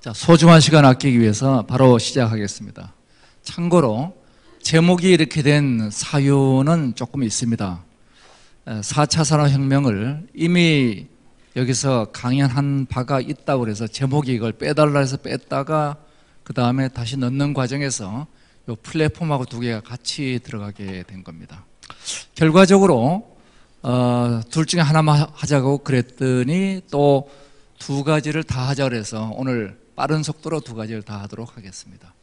자, 소중한 시간 아끼기 위해서 바로 시작하겠습니다. 참고로 제목이 이렇게 된 사유는 조금 있습니다. 4차 산업혁명을 이미 여기서 강연한 바가 있다고 그래서 제목이 이걸 빼달라 해서 뺐다가 그 다음에 다시 넣는 과정에서 이 플랫폼하고 두 개가 같이 들어가게 된 겁니다. 결과적으로 둘 중에 하나만 하자고 그랬더니 또 두 가지를 다 하자 그래서 오늘 빠른 속도로 두 가지를 다 하도록 하겠습니다.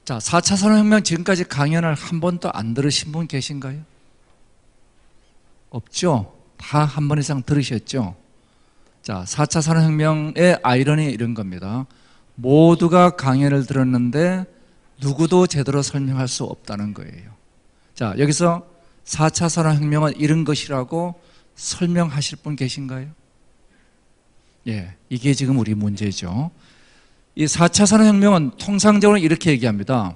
자, 4차 산업혁명 지금까지 강연을 한 번도 안 들으신 분 계신가요? 없죠? 다 한 번 이상 들으셨죠? 자, 4차 산업혁명의 아이러니 이런 겁니다. 모두가 강연을 들었는데 누구도 제대로 설명할 수 없다는 거예요. 자, 여기서 4차 산업혁명은 이런 것이라고 설명하실 분 계신가요? 예, 이게 지금 우리 문제죠. 이 4차 산업혁명은 통상적으로 이렇게 얘기합니다.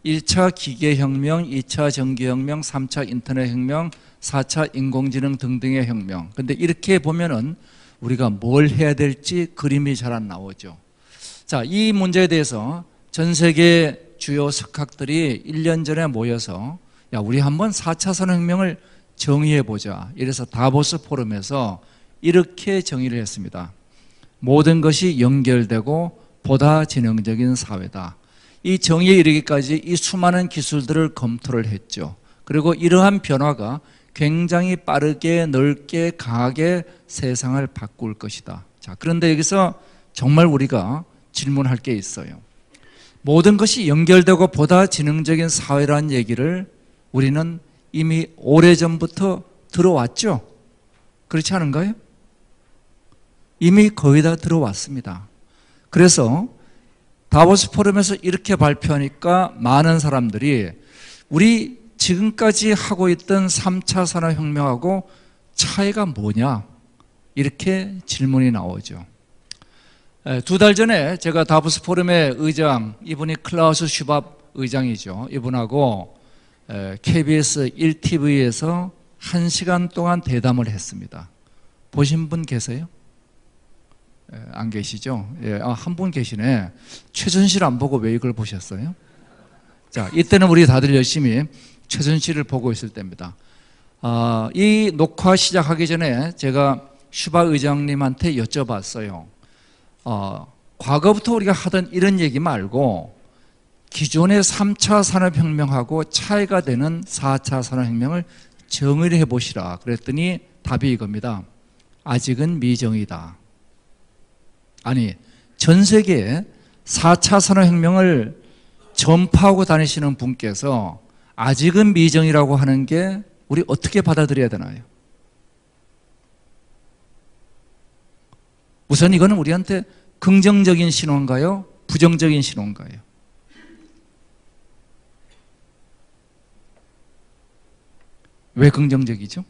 1차 기계혁명, 2차 전기혁명, 3차 인터넷혁명, 4차 인공지능 등등의 혁명. 근데 이렇게 보면은 우리가 뭘 해야 될지 그림이 잘 안 나오죠. 자, 이 문제에 대해서 전 세계 주요 석학들이 1년 전에 모여서 야, 우리 한번 4차 산업혁명을 정의해보자. 이래서 다보스 포럼에서 이렇게 정의를 했습니다. 모든 것이 연결되고 보다 지능적인 사회다. 이 정의에 이르기까지 이 수많은 기술들을 검토를 했죠. 그리고 이러한 변화가 굉장히 빠르게 넓게 강하게 세상을 바꿀 것이다. 자, 그런데 여기서 정말 우리가 질문할 게 있어요. 모든 것이 연결되고 보다 지능적인 사회라는 얘기를 우리는 이미 오래전부터 들어왔죠? 그렇지 않은가요? 이미 거의 다 들어왔습니다. 그래서 다보스 포럼에서 이렇게 발표하니까 많은 사람들이 우리 지금까지 하고 있던 3차 산업혁명하고 차이가 뭐냐? 이렇게 질문이 나오죠. 두 달 전에 제가 다보스 포럼의 의장, 이분이 클라우스 슈밥 의장이죠. 이분하고 KBS 1TV에서 1시간 동안 대담을 했습니다. 보신 분 계세요? 안 계시죠? 예, 한 분 계시네. 최순실 안 보고 왜 이걸 보셨어요? 자, 이때는 우리 다들 열심히 최순실을 보고 있을 때입니다. 이 녹화 시작하기 전에 제가 슈바 의장님한테 여쭤봤어요. 과거부터 우리가 하던 이런 얘기 말고 기존의 3차 산업혁명하고 차이가 되는 4차 산업혁명을 정의를 해보시라. 그랬더니 답이 이겁니다. 아직은 미정이다. 아니, 전 세계에 4차 산업혁명을 전파하고 다니시는 분께서 아직은 미정이라고 하는 게 우리 어떻게 받아들여야 되나요? 우선 이거는 우리한테 긍정적인 신호인가요? 부정적인 신호인가요? 왜 긍정적이죠?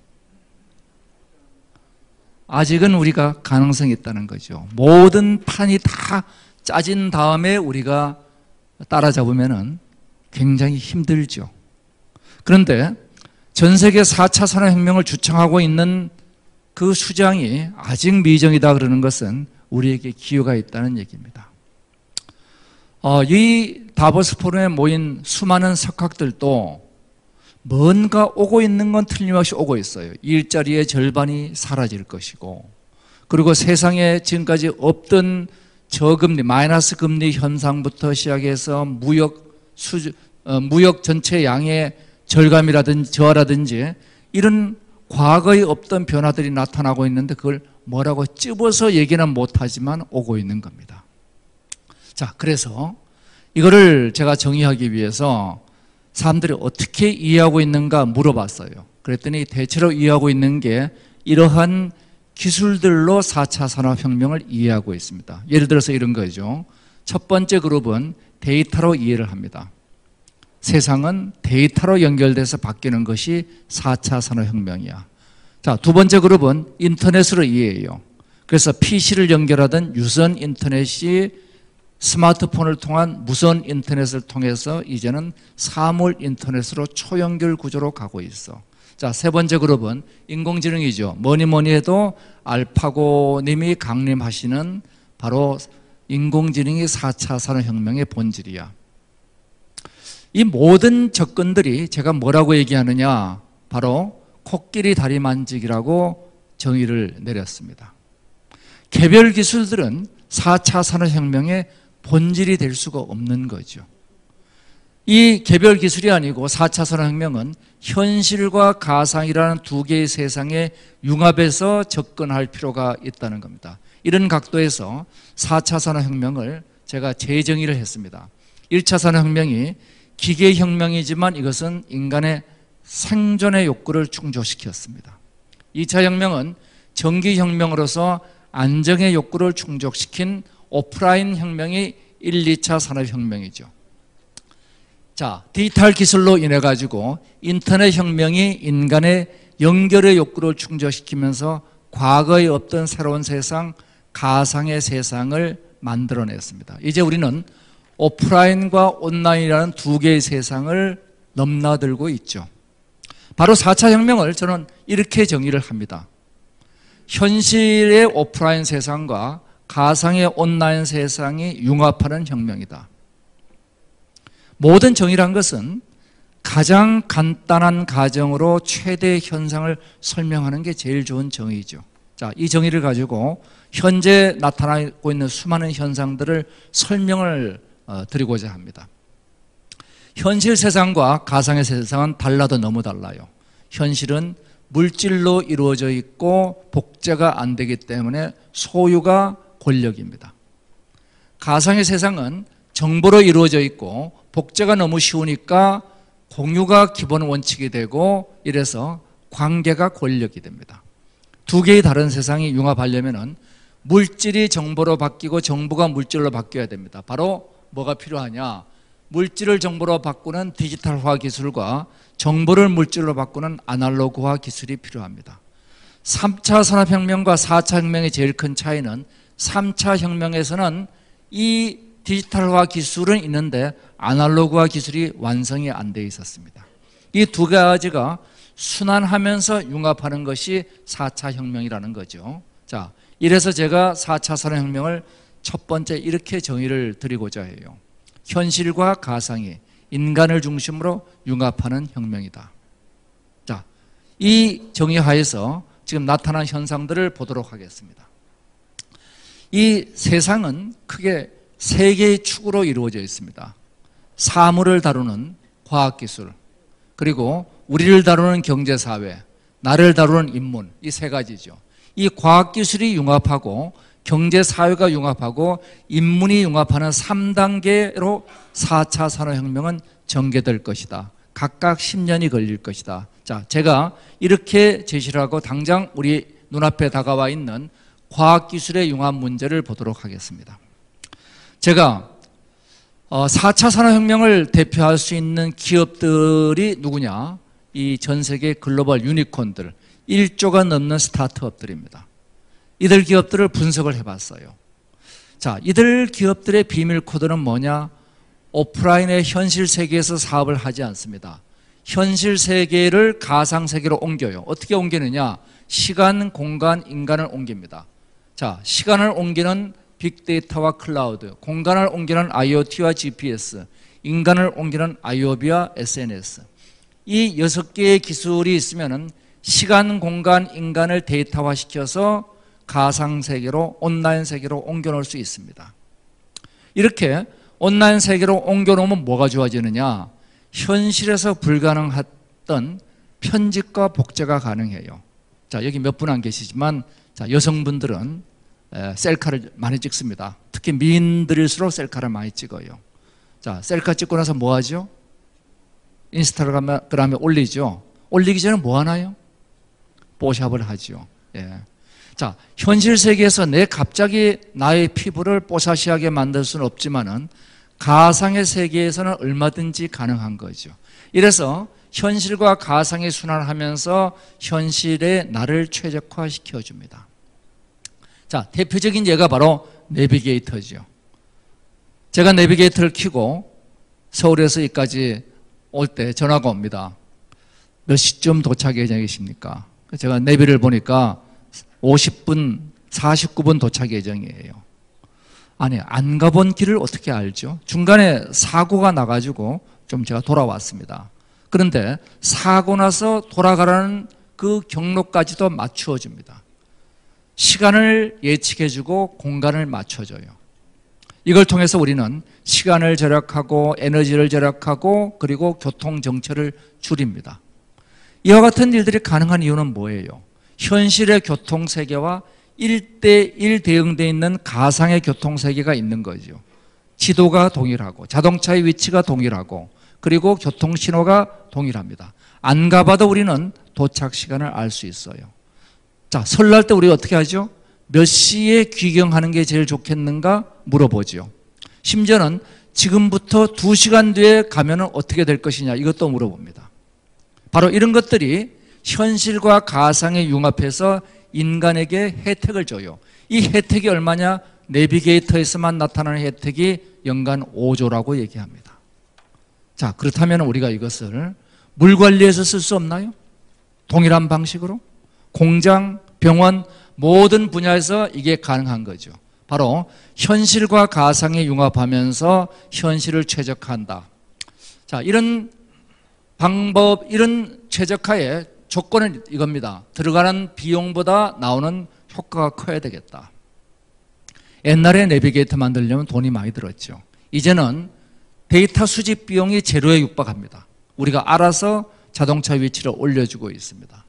아직은 우리가 가능성이 있다는 거죠. 모든 판이 다 짜진 다음에 우리가 따라잡으면 굉장히 힘들죠. 그런데 전 세계 4차 산업혁명을 주창하고 있는 그 수장이 아직 미정이다 그러는 것은 우리에게 기회가 있다는 얘기입니다. 이 다보스 포럼에 모인 수많은 석학들도 뭔가 오고 있는 건 틀림없이 오고 있어요. 일자리의 절반이 사라질 것이고, 그리고 세상에 지금까지 없던 저금리, 마이너스 금리 현상부터 시작해서 무역 전체 양의 절감이라든지 저하라든지 이런 과거에 없던 변화들이 나타나고 있는데 그걸 뭐라고 찝어서 얘기는 못하지만 오고 있는 겁니다. 자, 그래서 이거를 제가 정의하기 위해서 사람들이 어떻게 이해하고 있는가 물어봤어요. 그랬더니 대체로 이해하고 있는 게 이러한 기술들로 4차 산업혁명을 이해하고 있습니다. 예를 들어서 이런 거죠. 첫 번째 그룹은 데이터로 이해를 합니다. 세상은 데이터로 연결돼서 바뀌는 것이 4차 산업혁명이야. 자, 두 번째 그룹은 인터넷으로 이해해요. 그래서 PC를 연결하던 유선 인터넷이 스마트폰을 통한 무선 인터넷을 통해서 이제는 사물 인터넷으로 초연결 구조로 가고 있어. 자, 세 번째 그룹은 인공지능이죠. 뭐니 해도 알파고님이 강림하시는 바로 인공지능이 4차 산업혁명의 본질이야. 이 모든 접근들이 제가 뭐라고 얘기하느냐, 바로 코끼리 다리 만지기라고 정의를 내렸습니다. 개별 기술들은 4차 산업혁명의 본질이 될 수가 없는 거죠. 이 개별 기술이 아니고 4차 산업혁명은 현실과 가상이라는 두 개의 세상에 융합해서 접근할 필요가 있다는 겁니다. 이런 각도에서 4차 산업혁명을 제가 재정의를 했습니다. 1차 산업혁명이 기계혁명이지만 이것은 인간의 생존의 욕구를 충족시켰습니다. 2차 혁명은 전기혁명으로서 안정의 욕구를 충족시킨 오프라인 혁명이 1, 2차 산업혁명이죠. 자, 디지털 기술로 인해 가지고 인터넷 혁명이 인간의 연결의 욕구를 충족시키면서 과거에 없던 새로운 세상, 가상의 세상을 만들어냈습니다. 이제 우리는 오프라인과 온라인이라는 두 개의 세상을 넘나들고 있죠. 바로 4차 혁명을 저는 이렇게 정의를 합니다. 현실의 오프라인 세상과 가상의 온라인 세상이 융합하는 혁명이다. 모든 정의란 것은 가장 간단한 가정으로 최대 현상을 설명하는 게 제일 좋은 정의죠. 자, 이 정의를 가지고 현재 나타나고 있는 수많은 현상들을 설명을 드리고자 합니다. 현실 세상과 가상의 세상은 달라도 너무 달라요. 현실은 물질로 이루어져 있고 복제가 안 되기 때문에 소유가 권력입니다. 가상의 세상은 정보로 이루어져 있고 복제가 너무 쉬우니까 공유가 기본 원칙이 되고 이래서 관계가 권력이 됩니다. 두 개의 다른 세상이 융합하려면 물질이 정보로 바뀌고 정보가 물질로 바뀌어야 됩니다. 바로 뭐가 필요하냐? 물질을 정보로 바꾸는 디지털화 기술과 정보를 물질로 바꾸는 아날로그화 기술이 필요합니다. 3차 산업혁명과 4차 혁명의 제일 큰 차이는 3차 혁명에서는 이 디지털화 기술은 있는데 아날로그화 기술이 완성이 안 돼 있었습니다. 이 두 가지가 순환하면서 융합하는 것이 4차 혁명이라는 거죠. 자, 이래서 제가 4차 산업혁명을 첫 번째 이렇게 정의를 드리고자 해요. 현실과 가상이 인간을 중심으로 융합하는 혁명이다. 자, 이 정의하에서 지금 나타난 현상들을 보도록 하겠습니다. 이 세상은 크게 세 개의 축으로 이루어져 있습니다. 사물을 다루는 과학기술, 그리고 우리를 다루는 경제사회, 나를 다루는 인문, 이 세 가지죠. 이 과학기술이 융합하고 경제사회가 융합하고 인문이 융합하는 3단계로 4차 산업혁명은 전개될 것이다. 각각 10년이 걸릴 것이다. 자, 제가 이렇게 제시를 하고 당장 우리 눈앞에 다가와 있는 과학기술의 융합 문제를 보도록 하겠습니다. 제가 4차 산업혁명을 대표할 수 있는 기업들이 누구냐? 이 전 세계 글로벌 유니콘들, 1조가 넘는 스타트업들입니다. 이들 기업들을 분석을 해봤어요. 자, 이들 기업들의 비밀 코드는 뭐냐? 오프라인의 현실 세계에서 사업을 하지 않습니다. 현실 세계를 가상 세계로 옮겨요. 어떻게 옮기느냐? 시간, 공간, 인간을 옮깁니다. 자, 시간을 옮기는 빅데이터와 클라우드, 공간을 옮기는 IoT와 GPS, 인간을 옮기는 IoB와 SNS. 이 6개의 기술이 있으면 시간, 공간, 인간을 데이터화시켜서 가상 세계로, 온라인 세계로 옮겨놓을 수 있습니다. 이렇게 온라인 세계로 옮겨놓으면 뭐가 좋아지느냐? 현실에서 불가능했던 편집과 복제가 가능해요. 자, 여기 몇 분 안 계시지만, 자, 여성분들은 셀카를 많이 찍습니다. 특히 미인들일수록 셀카를 많이 찍어요. 자, 셀카 찍고 나서 뭐 하죠? 인스타그램에 올리죠. 올리기 전에 뭐 하나요? 뽀샵을 하죠. 예. 자, 현실 세계에서 갑자기 나의 피부를 뽀샤시하게 만들 수는 없지만은 가상의 세계에서는 얼마든지 가능한 거죠. 이래서 현실과 가상이 순환하면서 현실에 나를 최적화시켜 줍니다. 자, 대표적인 예가 바로 내비게이터죠. 제가 내비게이터를 켜고 서울에서 여기까지 올 때 전화가 옵니다. 몇 시쯤 도착 예정이십니까? 제가 내비를 보니까 50분, 49분 도착 예정이에요. 아니, 안 가본 길을 어떻게 알죠? 중간에 사고가 나가지고 좀 제가 돌아왔습니다. 그런데 사고 나서 돌아가라는 그 경로까지도 맞추어 줍니다. 시간을 예측해주고 공간을 맞춰줘요. 이걸 통해서 우리는 시간을 절약하고 에너지를 절약하고 그리고 교통 정체를 줄입니다. 이와 같은 일들이 가능한 이유는 뭐예요? 현실의 교통세계와 1대1 대응되어 있는 가상의 교통세계가 있는 거죠. 지도가 동일하고 자동차의 위치가 동일하고 그리고 교통신호가 동일합니다. 안 가봐도 우리는 도착 시간을 알 수 있어요. 자, 설날 때 우리가 어떻게 하죠? 몇 시에 귀경하는 게 제일 좋겠는가 물어보죠. 심지어는 지금부터 2시간 뒤에 가면 어떻게 될 것이냐 이것도 물어봅니다. 바로 이런 것들이 현실과 가상의 융합해서 인간에게 혜택을 줘요. 이 혜택이 얼마냐? 내비게이터에서만 나타나는 혜택이 연간 5조라고 얘기합니다. 자, 그렇다면 우리가 이것을 물 관리에서 쓸 수 없나요? 동일한 방식으로 공장, 병원 모든 분야에서 이게 가능한 거죠. 바로 현실과 가상이 융합하면서 현실을 최적화한다. 자, 이런 방법, 이런 최적화의 조건은 이겁니다. 들어가는 비용보다 나오는 효과가 커야 되겠다. 옛날에 내비게이터 만들려면 돈이 많이 들었죠. 이제는 데이터 수집 비용이 제로에 육박합니다. 우리가 알아서 자동차 위치를 올려주고 있습니다.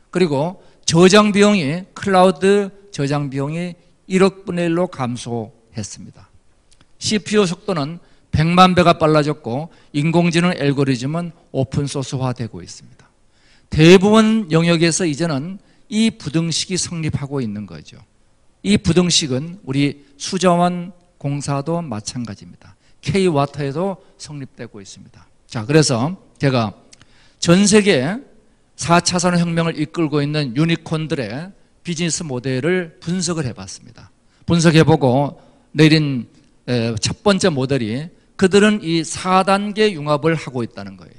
그리고 저장 비용이, 클라우드 저장 비용이 1억 분의 1로 감소했습니다. CPU 속도는 100만 배가 빨라졌고 인공지능 알고리즘은 오픈소스화되고 있습니다. 대부분 영역에서 이제는 이 부등식이 성립하고 있는 거죠. 이 부등식은 우리 수자원 공사도 마찬가지입니다. K와터에도 성립되고 있습니다. 자, 그래서 제가 전 세계 4차 산업혁명을 이끌고 있는 유니콘들의 비즈니스 모델을 분석을 해봤습니다. 분석해보고 내린 첫 번째 모델이 그들은 이 4단계 융합을 하고 있다는 거예요.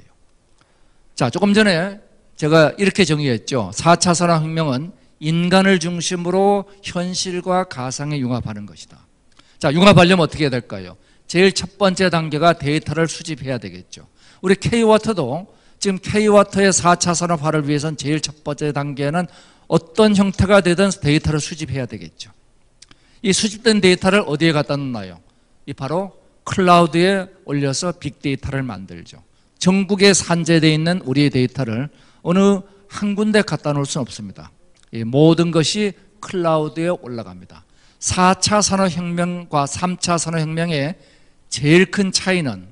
자, 조금 전에 제가 이렇게 정의했죠. 4차 산업혁명은 인간을 중심으로 현실과 가상에 융합하는 것이다. 자, 융합하려면 어떻게 해야 될까요? 제일 첫 번째 단계가 데이터를 수집해야 되겠죠. 우리 K와터도 지금 K와터의 4차 산업화를 위해서는 제일 첫 번째 단계는 어떤 형태가 되든 데이터를 수집해야 되겠죠. 이 수집된 데이터를 어디에 갖다 놓나요? 이 바로 클라우드에 올려서 빅데이터를 만들죠. 전국에 산재되어 있는 우리의 데이터를 어느 한 군데 갖다 놓을 수는 없습니다. 이 모든 것이 클라우드에 올라갑니다. 4차 산업혁명과 3차 산업혁명의 제일 큰 차이는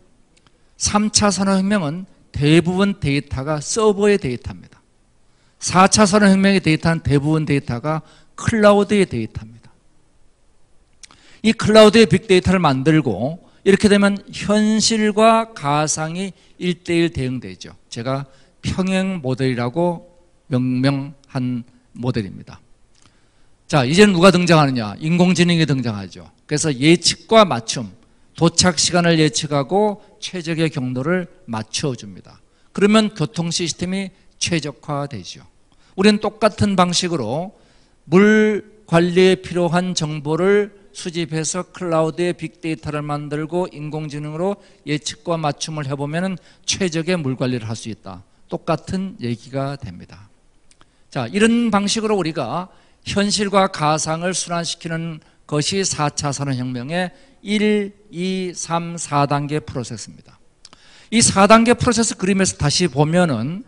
3차 산업혁명은 대부분 데이터가 서버의 데이터입니다. 4차 산업혁명의 데이터는 대부분 데이터가 클라우드의 데이터입니다. 이 클라우드의 빅데이터를 만들고 이렇게 되면 현실과 가상이 1대1 대응되죠. 제가 평행 모델이라고 명명한 모델입니다. 자, 이제는 누가 등장하느냐? 인공지능이 등장하죠. 그래서 예측과 맞춤, 도착 시간을 예측하고 최적의 경로를 맞춰줍니다. 그러면 교통 시스템이 최적화되죠. 우리는 똑같은 방식으로 물 관리에 필요한 정보를 수집해서 클라우드에 빅데이터를 만들고 인공지능으로 예측과 맞춤을 해보면 최적의 물 관리를 할 수 있다. 똑같은 얘기가 됩니다. 자, 이런 방식으로 우리가 현실과 가상을 순환시키는 것이 4차 산업혁명의 1, 2, 3, 4단계 프로세스입니다. 이 4단계 프로세스 그림에서 다시 보면은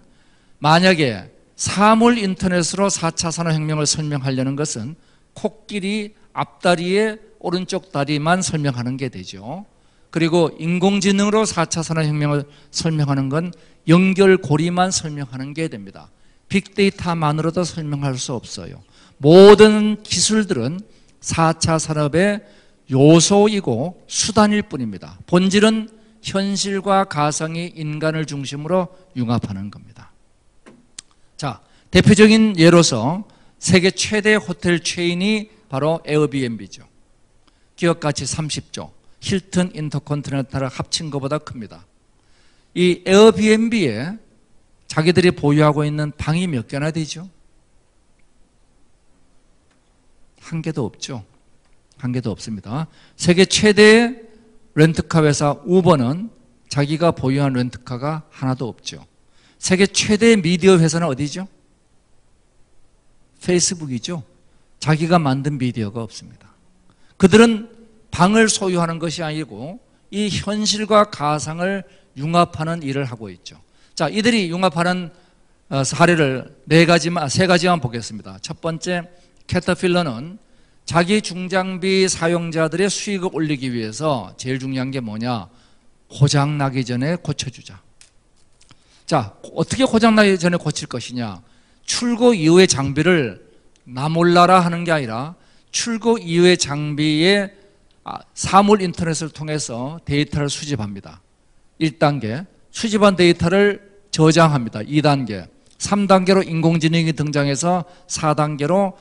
만약에 사물 인터넷으로 4차 산업혁명을 설명하려는 것은 코끼리 앞다리의 오른쪽 다리만 설명하는 게 되죠. 그리고 인공지능으로 4차 산업혁명을 설명하는 건 연결고리만 설명하는 게 됩니다. 빅데이터만으로도 설명할 수 없어요. 모든 기술들은 4차 산업의 요소이고 수단일 뿐입니다. 본질은 현실과 가상이 인간을 중심으로 융합하는 겁니다. 자, 대표적인 예로서 세계 최대 호텔 체인이 바로 에어비앤비죠. 기업 가치 30조, 힐튼 인터컨티넨탈을 합친 것보다 큽니다. 이 에어비앤비에 자기들이 보유하고 있는 방이 몇 개나 되죠? 한 개도 없죠. 한 개도 없습니다. 세계 최대의 렌트카 회사 우버는 자기가 보유한 렌트카가 하나도 없죠. 세계 최대의 미디어 회사는 어디죠? 페이스북이죠. 자기가 만든 미디어가 없습니다. 그들은 방을 소유하는 것이 아니고 이 현실과 가상을 융합하는 일을 하고 있죠. 자, 이들이 융합하는 사례를 세 가지만 보겠습니다. 첫 번째, 캐터필러는 자기 중장비 사용자들의 수익을 올리기 위해서 제일 중요한 게 뭐냐? 고장 나기 전에 고쳐주자. 자, 어떻게 고장 나기 전에 고칠 것이냐? 출고 이후의 장비를 나 몰라라 하는 게 아니라 출고 이후의 장비에 사물 인터넷을 통해서 데이터를 수집합니다. 1단계, 수집한 데이터를 저장합니다. 2단계, 3단계로 인공지능이 등장해서 4단계로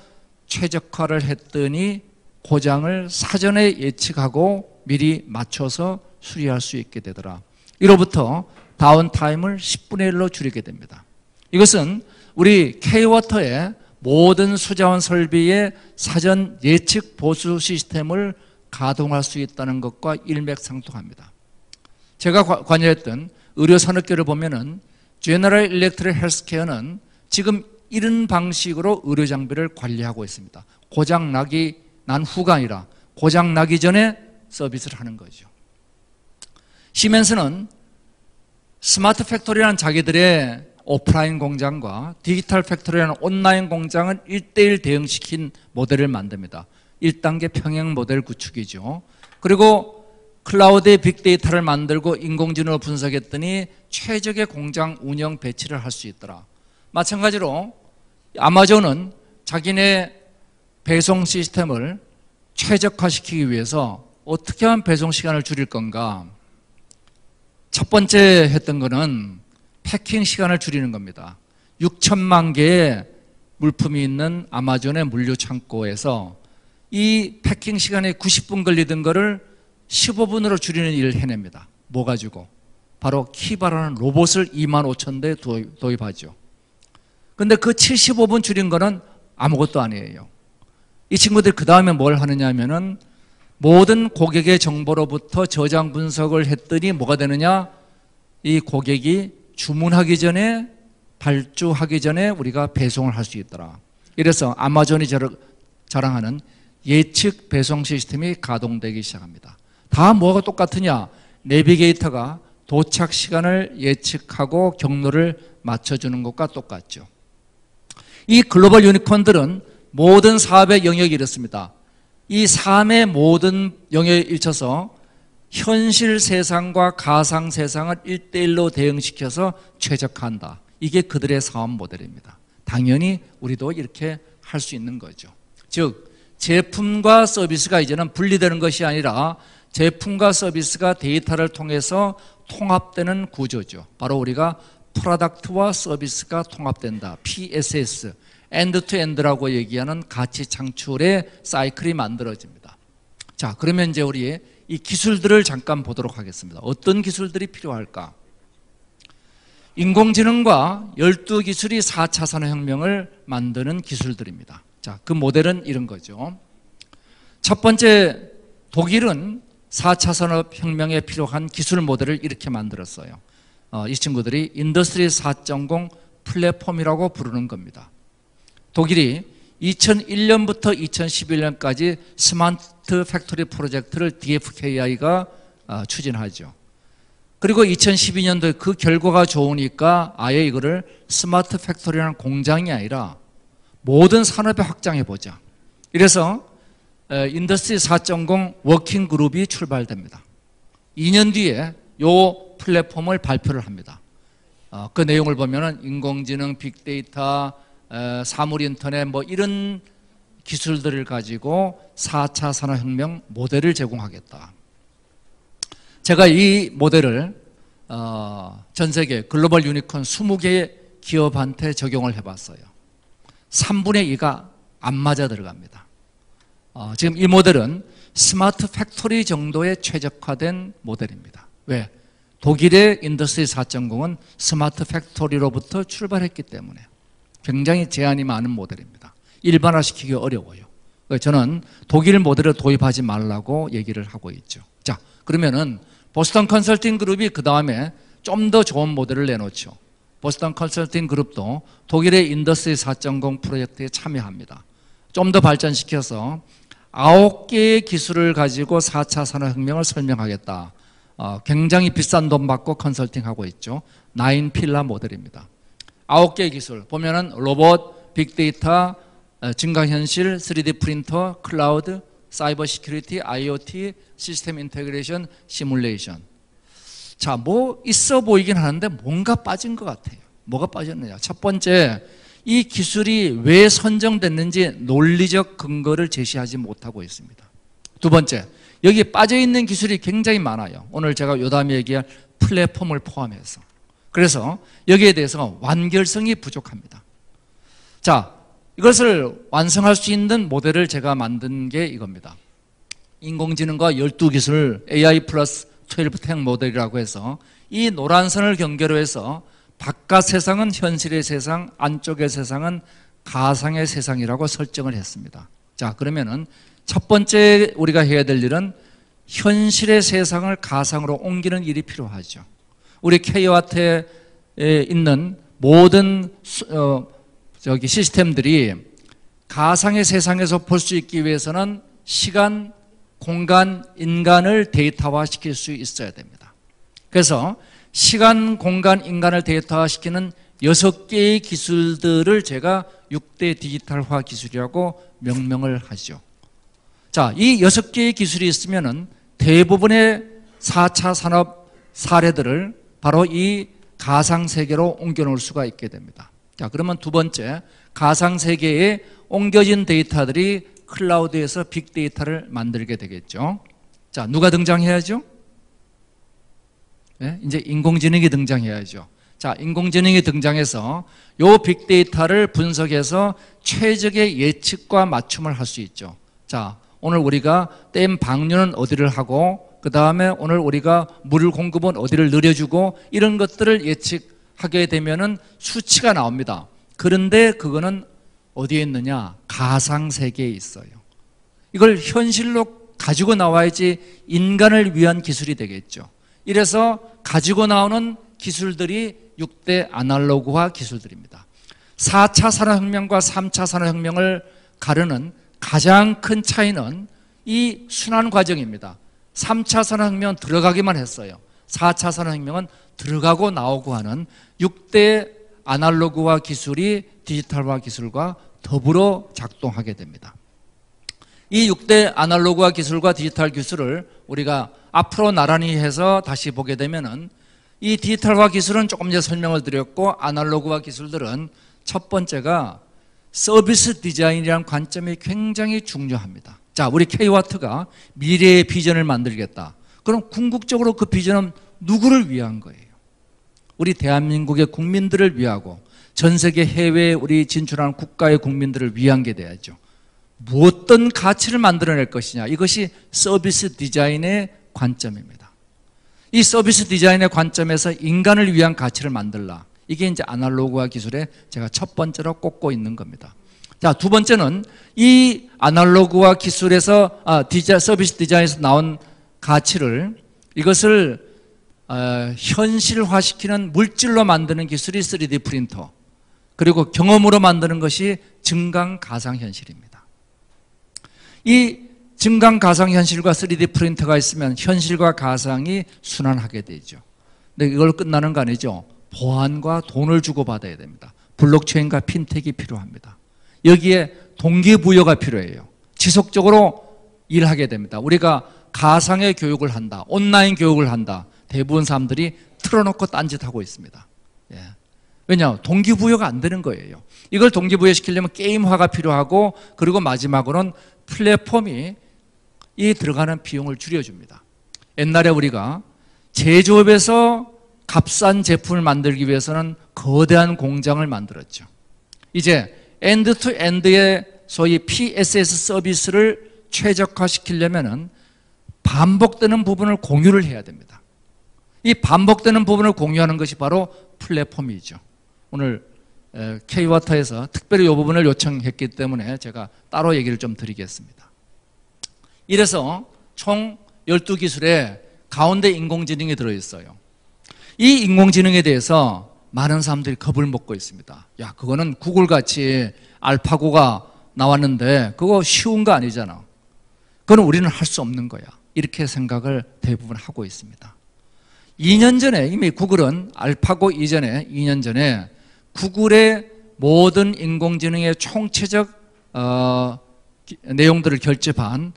최적화를 했더니 고장을 사전에 예측하고 미리 맞춰서 수리할 수 있게 되더라. 이로부터 다운타임을 10분의 1로 줄이게 됩니다. 이것은 우리 K-워터의 모든 수자원 설비의 사전 예측 보수 시스템을 가동할 수 있다는 것과 일맥상통합니다. 제가 관여했던 의료 산업계를 보면은 제너럴 일렉트릭 헬스케어는 지금 이런 방식으로 의료 장비를 관리하고 있습니다. 고장 난 후가 아니라 고장 나기 전에 서비스를 하는 거죠. 시멘스는 스마트 팩토리라는 자기들의 오프라인 공장과 디지털 팩토리라는 온라인 공장을 1대1 대응시킨 모델을 만듭니다. 1단계 평행 모델 구축이죠. 그리고 클라우드의 빅데이터를 만들고 인공지능을 분석했더니 최적의 공장 운영 배치를 할 수 있더라. 마찬가지로 아마존은 자기네 배송 시스템을 최적화시키기 위해서 어떻게 하면 배송 시간을 줄일 건가? 첫 번째 했던 거는 패킹 시간을 줄이는 겁니다. 6천만 개의 물품이 있는 아마존의 물류 창고에서 이 패킹 시간에 90분 걸리던 거를 15분으로 줄이는 일을 해냅니다. 뭐 가지고? 바로 키바라는 로봇을 25,000대 도입하죠. 근데 그 75분 줄인 거는 아무것도 아니에요. 이 친구들이 그 다음에 뭘 하느냐 하면은 모든 고객의 정보로부터 저장 분석을 했더니 뭐가 되느냐? 이 고객이 주문하기 전에 발주하기 전에 우리가 배송을 할 수 있더라. 이래서 아마존이 자랑하는 예측 배송 시스템이 가동되기 시작합니다. 다 뭐가 똑같으냐? 내비게이터가 도착 시간을 예측하고 경로를 맞춰주는 것과 똑같죠. 이 글로벌 유니콘들은 모든 사업의 영역이 이렇습니다. 이 삶의 모든 영역에 일쳐서 현실 세상과 가상 세상을 1대1로 대응시켜서 최적화한다. 이게 그들의 사업 모델입니다. 당연히 우리도 이렇게 할 수 있는 거죠. 즉 제품과 서비스가 이제는 분리되는 것이 아니라 제품과 서비스가 데이터를 통해서 통합되는 구조죠. 바로 우리가 프로덕트와 서비스가 통합된다. PSS, 엔드-투-엔드라고 얘기하는 가치 창출의 사이클이 만들어집니다. 자, 그러면 이제 우리 이 기술들을 잠깐 보도록 하겠습니다. 어떤 기술들이 필요할까? 인공지능과 12기술이 4차 산업혁명을 만드는 기술들입니다. 자, 그 모델은 이런 거죠. 첫 번째, 독일은 4차 산업혁명에 필요한 기술 모델을 이렇게 만들었어요. 이 친구들이 인더스트리 4.0 플랫폼이라고 부르는 겁니다. 독일이 2001년부터 2011년까지 스마트 팩토리 프로젝트를 DFKI가 추진하죠. 그리고 2012년도에 그 결과가 좋으니까 아예 이거를 스마트 팩토리라는 공장이 아니라 모든 산업에 확장해보자. 이래서 인더스트리 4.0 워킹 그룹이 출발됩니다. 2년 뒤에 이 플랫폼을 발표를 합니다. 그 내용을 보면은 인공지능, 빅데이터, 사물 인터넷 뭐 이런 기술들을 가지고 4차 산업혁명 모델을 제공하겠다. 제가 이 모델을 전 세계 글로벌 유니콘 20개의 기업한테 적용을 해봤어요. 3분의 2가 안 맞아 들어갑니다. 지금 이 모델은 스마트 팩토리 정도의 최적화된 모델입니다. 왜? 독일의 인더스트리 4.0은 스마트 팩토리로부터 출발했기 때문에 굉장히 제한이 많은 모델입니다. 일반화시키기 어려워요. 저는 독일 모델을 도입하지 말라고 얘기를 하고 있죠. 자, 그러면은 보스턴 컨설팅 그룹이 그 다음에 좀 더 좋은 모델을 내놓죠. 보스턴 컨설팅 그룹도 독일의 인더스트리 4.0 프로젝트에 참여합니다. 좀 더 발전시켜서 9개의 기술을 가지고 4차 산업혁명을 설명하겠다. 굉장히 비싼 돈 받고 컨설팅하고 있죠. 9필라 모델입니다. 9개의 기술 보면은 로봇, 빅데이터, 증강현실, 3D 프린터, 클라우드, 사이버 시큐리티, IoT, 시스템 인테그레이션, 시뮬레이션. 자, 뭐 있어 보이긴 하는데 뭔가 빠진 것 같아요. 뭐가 빠졌느냐? 첫 번째, 이 기술이 왜 선정됐는지 논리적 근거를 제시하지 못하고 있습니다. 두 번째, 여기에 빠져있는 기술이 굉장히 많아요. 오늘 제가 요 다음에 얘기할 플랫폼을 포함해서. 그래서 여기에 대해서 완결성이 부족합니다. 자, 이것을 완성할 수 있는 모델을 제가 만든 게 이겁니다. 인공지능과 12기술 AI 플러스 12텍 모델이라고 해서 이 노란선을 경계로 해서 바깥 세상은 현실의 세상, 안쪽의 세상은 가상의 세상이라고 설정을 했습니다. 자, 그러면은 첫 번째 우리가 해야 될 일은 현실의 세상을 가상으로 옮기는 일이 필요하죠. 우리 K와트에 있는 모든 시스템들이 가상의 세상에서 볼 수 있기 위해서는 시간, 공간, 인간을 데이터화시킬 수 있어야 됩니다. 그래서 시간, 공간, 인간을 데이터화시키는 6개의 기술들을 제가 6대 디지털화 기술이라고 명명을 하죠. 자, 이 6개의 기술이 있으면은 대부분의 4차 산업 사례들을 바로 이 가상세계로 옮겨놓을 수가 있게 됩니다. 자, 그러면 두 번째, 가상세계에 옮겨진 데이터들이 클라우드에서 빅데이터를 만들게 되겠죠. 자, 누가 등장해야죠? 네? 이제 인공지능이 등장해야죠. 자, 인공지능이 등장해서 요 빅데이터를 분석해서 최적의 예측과 맞춤을 할 수 있죠. 자, 오늘 우리가 댐 방류는 어디를 하고 그 다음에 오늘 우리가 물 공급은 어디를 늘려주고 이런 것들을 예측하게 되면은 수치가 나옵니다. 그런데 그거는 어디에 있느냐? 가상세계에 있어요. 이걸 현실로 가지고 나와야지 인간을 위한 기술이 되겠죠. 이래서 가지고 나오는 기술들이 6대 아날로그화 기술들입니다. 4차 산업혁명과 3차 산업혁명을 가르는 가장 큰 차이는 이 순환 과정입니다. 3차 산업혁명은 들어가기만 했어요. 4차 산업혁명은 들어가고 나오고 하는 6대 아날로그화 기술이 디지털화 기술과 더불어 작동하게 됩니다. 이 6대 아날로그화 기술과 디지털 기술을 우리가 앞으로 나란히 해서 다시 보게 되면은 이 디지털화 기술은 조금 전에 설명을 드렸고 아날로그화 기술들은 첫 번째가 서비스 디자인이라는 관점이 굉장히 중요합니다. 자, 우리 K와트가 미래의 비전을 만들겠다. 그럼 궁극적으로 그 비전은 누구를 위한 거예요? 우리 대한민국의 국민들을 위하고 전 세계 해외에 우리 진출하는 국가의 국민들을 위한 게 돼야죠. 무엇든 가치를 만들어낼 것이냐, 이것이 서비스 디자인의 관점입니다. 이 서비스 디자인의 관점에서 인간을 위한 가치를 만들라. 이게 이제 아날로그화 기술에 제가 첫 번째로 꼽고 있는 겁니다. 자, 두 번째는 이 아날로그화 기술에서 서비스 디자인에서 나온 가치를 이것을 현실화시키는 물질로 만드는 기술이 3D 프린터, 그리고 경험으로 만드는 것이 증강 가상현실입니다. 이 증강 가상현실과 3D 프린터가 있으면 현실과 가상이 순환하게 되죠. 근데 이걸 끝나는 거 아니죠. 보안과 돈을 주고받아야 됩니다. 블록체인과 핀텍이 필요합니다. 여기에 동기부여가 필요해요. 지속적으로 일하게 됩니다. 우리가 가상의 교육을 한다, 온라인 교육을 한다. 대부분 사람들이 틀어놓고 딴짓하고 있습니다. 예. 왜냐? 동기부여가 안 되는 거예요. 이걸 동기부여시키려면 게임화가 필요하고, 그리고 마지막으로는 플랫폼이 이 들어가는 비용을 줄여줍니다. 옛날에 우리가 제조업에서 값싼 제품을 만들기 위해서는 거대한 공장을 만들었죠. 이제 엔드투엔드의 소위 PSS 서비스를 최적화시키려면 반복되는 부분을 공유를 해야 됩니다. 이 반복되는 부분을 공유하는 것이 바로 플랫폼이죠. 오늘 K와터에서 특별히 이 부분을 요청했기 때문에 제가 따로 얘기를 좀 드리겠습니다. 이래서 총 12기술에 가운데 인공지능이 들어있어요. 이 인공지능에 대해서 많은 사람들이 겁을 먹고 있습니다. 야, 그거는 구글같이 알파고가 나왔는데 그거 쉬운 거 아니잖아. 그건 우리는 할 수 없는 거야. 이렇게 생각을 대부분 하고 있습니다. 2년 전에 이미 구글은 알파고 이전에 2년 전에 구글의 모든 인공지능의 총체적 내용들을 결집한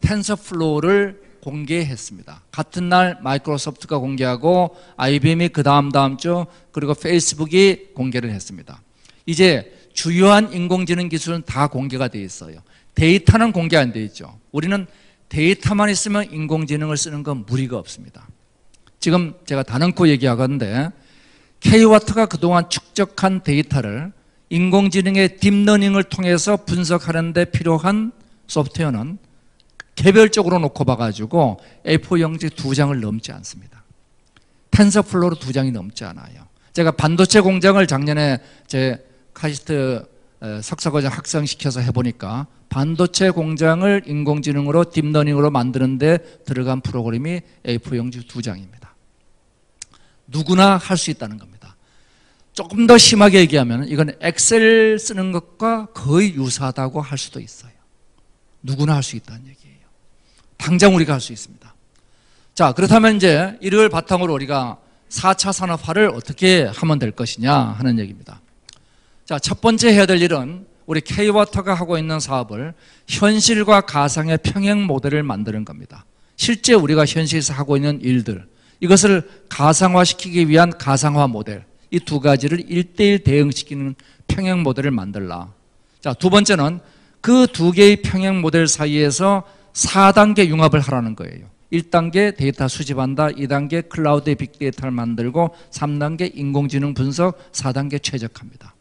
텐서플로우를 공개했습니다. 같은 날 마이크로소프트가 공개하고 IBM이 그 다음 주 그리고 페이스북이 공개를 했습니다. 이제 주요한 인공지능 기술은 다 공개가 돼 있어요. 데이터는 공개 안 돼 있죠. 우리는 데이터만 있으면 인공지능을 쓰는 건 무리가 없습니다. 지금 제가 단언코 얘기하건데 K와터가 그동안 축적한 데이터를 인공지능의 딥러닝을 통해서 분석하는 데 필요한 소프트웨어는 개별적으로 놓고 봐가지고 A4 용지 2장을 넘지 않습니다. 텐서플로우로 2장이 넘지 않아요. 제가 반도체 공장을 작년에 제 카이스트 석사과정 학생시켜서 해보니까 반도체 공장을 인공지능으로 딥러닝으로 만드는데 들어간 프로그램이 A4 용지 2장입니다. 누구나 할 수 있다는 겁니다. 조금 더 심하게 얘기하면 이건 엑셀 쓰는 것과 거의 유사하다고 할 수도 있어요. 누구나 할 수 있다는 얘기예요. 당장 우리가 할 수 있습니다. 자, 그렇다면 이제 이를 바탕으로 우리가 4차 산업화를 어떻게 하면 될 것이냐 하는 얘기입니다. 자, 첫 번째 해야 될 일은 우리 K와터가 하고 있는 사업을 현실과 가상의 평행 모델을 만드는 겁니다. 실제 우리가 현실에서 하고 있는 일들, 이것을 가상화시키기 위한 가상화 모델, 이 두 가지를 1:1 대응시키는 평행 모델을 만들라. 자, 두 번째는 그 두 개의 평행 모델 사이에서 4단계 융합을 하라는 거예요. 1단계 데이터 수집한다, 2단계 클라우드의 빅데이터를 만들고 3단계 인공지능 분석, 4단계 최적화입니다.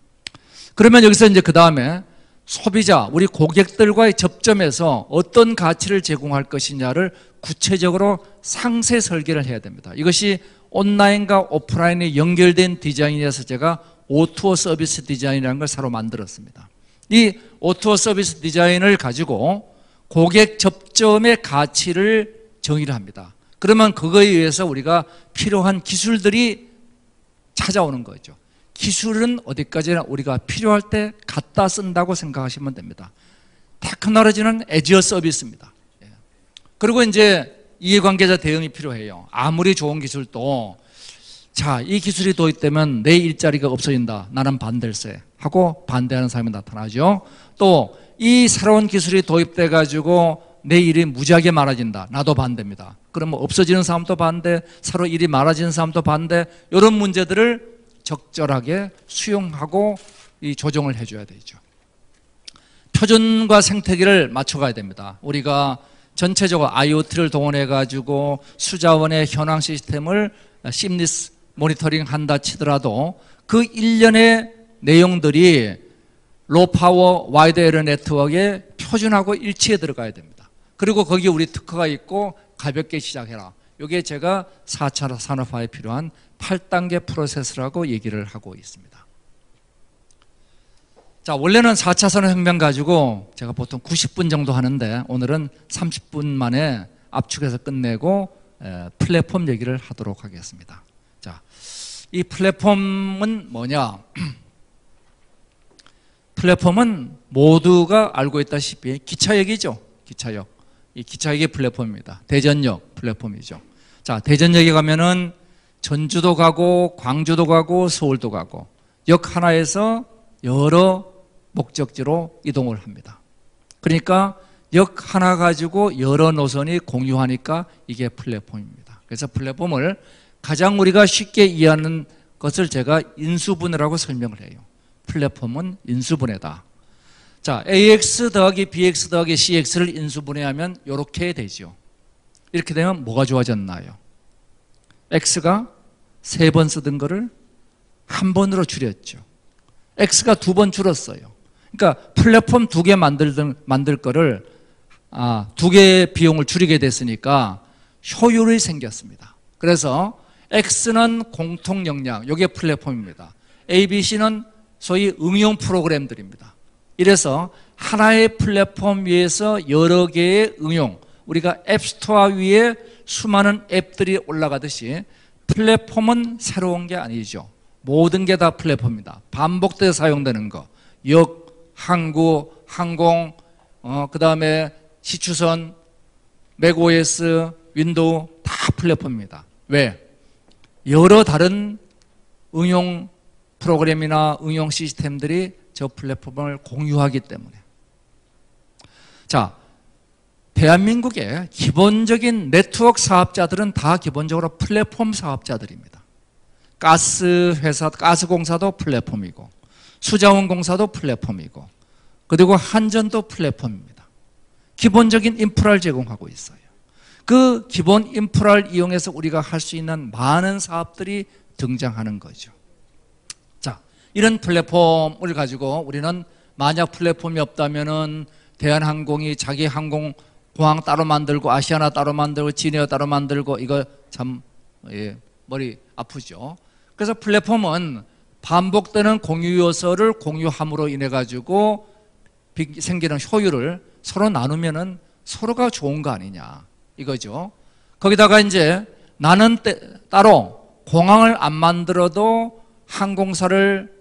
그러면 여기서 이제 그 다음에 소비자, 우리 고객들과의 접점에서 어떤 가치를 제공할 것이냐를 구체적으로 상세 설계를 해야 됩니다. 이것이 온라인과 오프라인이 연결된 디자인이라서 제가 O2O 서비스 디자인이라는 걸 새로 만들었습니다. 이 O2O 서비스 디자인을 가지고 고객 접점의 가치를 정의를 합니다. 그러면 그거에 의해서 우리가 필요한 기술들이 찾아오는 거죠. 기술은 어디까지나 우리가 필요할 때 갖다 쓴다고 생각하시면 됩니다. 테크놀로지는 애지어 서비스입니다. 그리고 이제 이해관계자 대응이 필요해요. 아무리 좋은 기술도 자, 이 기술이 도입되면 내 일자리가 없어진다. 나는 반댈세 하고 반대하는 사람이 나타나죠. 또 이 새로운 기술이 도입돼 가지고 내 일이 무지하게 많아진다. 나도 반대입니다. 그러면 없어지는 사람도 반대, 새로 일이 많아지는 사람도 반대, 이런 문제들을 적절하게 수용하고 이 조정을 해줘야 되죠. 표준과 생태계를 맞춰가야 됩니다. 우리가 전체적으로 IoT를 동원해 가지고 수자원의 현황 시스템을 심리스 모니터링 한다 치더라도 그 일련의 내용들이 로파워 와이드 에러 네트워크의 표준하고 일치해 들어가야 됩니다. 그리고 거기에 우리 특허가 있고 가볍게 시작해라. 이게 제가 4차 산업화에 필요한 8단계 프로세스라고 얘기를 하고 있습니다. 자, 원래는 4차 산업혁명 가지고 제가 보통 90분 정도 하는데 오늘은 30분 만에 압축해서 끝내고 플랫폼 얘기를 하도록 하겠습니다. 자, 이 플랫폼은 뭐냐? 플랫폼은 모두가 알고 있다시피 기차역이죠. 기차역. 이 기차역이 플랫폼입니다. 대전역 플랫폼이죠. 자, 대전역에 가면은 전주도 가고 광주도 가고 서울도 가고 역 하나에서 여러 목적지로 이동을 합니다. 그러니까 역 하나 가지고 여러 노선이 공유하니까 이게 플랫폼입니다. 그래서 플랫폼을 가장 우리가 쉽게 이해하는 것을 제가 인수분해라고 설명을 해요. 플랫폼은 인수분해다. 자, AX 더하기 BX 더하기 CX를 인수분해하면 이렇게 되죠. 이렇게 되면 뭐가 좋아졌나요? X가 3번 쓰던 거를 1번으로 줄였죠. X가 2번 줄었어요. 그러니까 플랫폼 2개 만들 거를 2개의 비용을 줄이게 됐으니까 효율이 생겼습니다. 그래서 X는 공통 역량, 이게 플랫폼입니다. ABC는 소위 응용 프로그램들입니다. 이래서 하나의 플랫폼 위에서 여러 개의 응용, 우리가 앱스토어 위에 수많은 앱들이 올라가듯이 플랫폼은 새로운 게 아니죠. 모든 게 다 플랫폼입니다. 반복돼서 사용되는 거, 역, 항구, 항공, 그 다음에 시추선, 맥OS, 윈도우 다 플랫폼입니다. 왜? 여러 다른 응용 프로그램이나 응용 시스템들이 저 플랫폼을 공유하기 때문에. 자, 대한민국의 기본적인 네트워크 사업자들은 다 기본적으로 플랫폼 사업자들입니다. 가스 회사, 가스공사도 플랫폼이고, 수자원공사도 플랫폼이고, 그리고 한전도 플랫폼입니다. 기본적인 인프라를 제공하고 있어요. 그 기본 인프라를 이용해서 우리가 할 수 있는 많은 사업들이 등장하는 거죠. 자, 이런 플랫폼을 가지고 우리는 만약 플랫폼이 없다면은 대한항공이 자기 항공공항 따로 만들고 아시아나 따로 만들고 진에어 따로 만들고 이거 참 머리 아프죠. 그래서 플랫폼은 반복되는 공유 요소를 공유함으로 인해 가지고 생기는 효율을 서로 나누면은 서로가 좋은 거 아니냐 이거죠. 거기다가 이제 나는 따로 공항을 안 만들어도 항공사를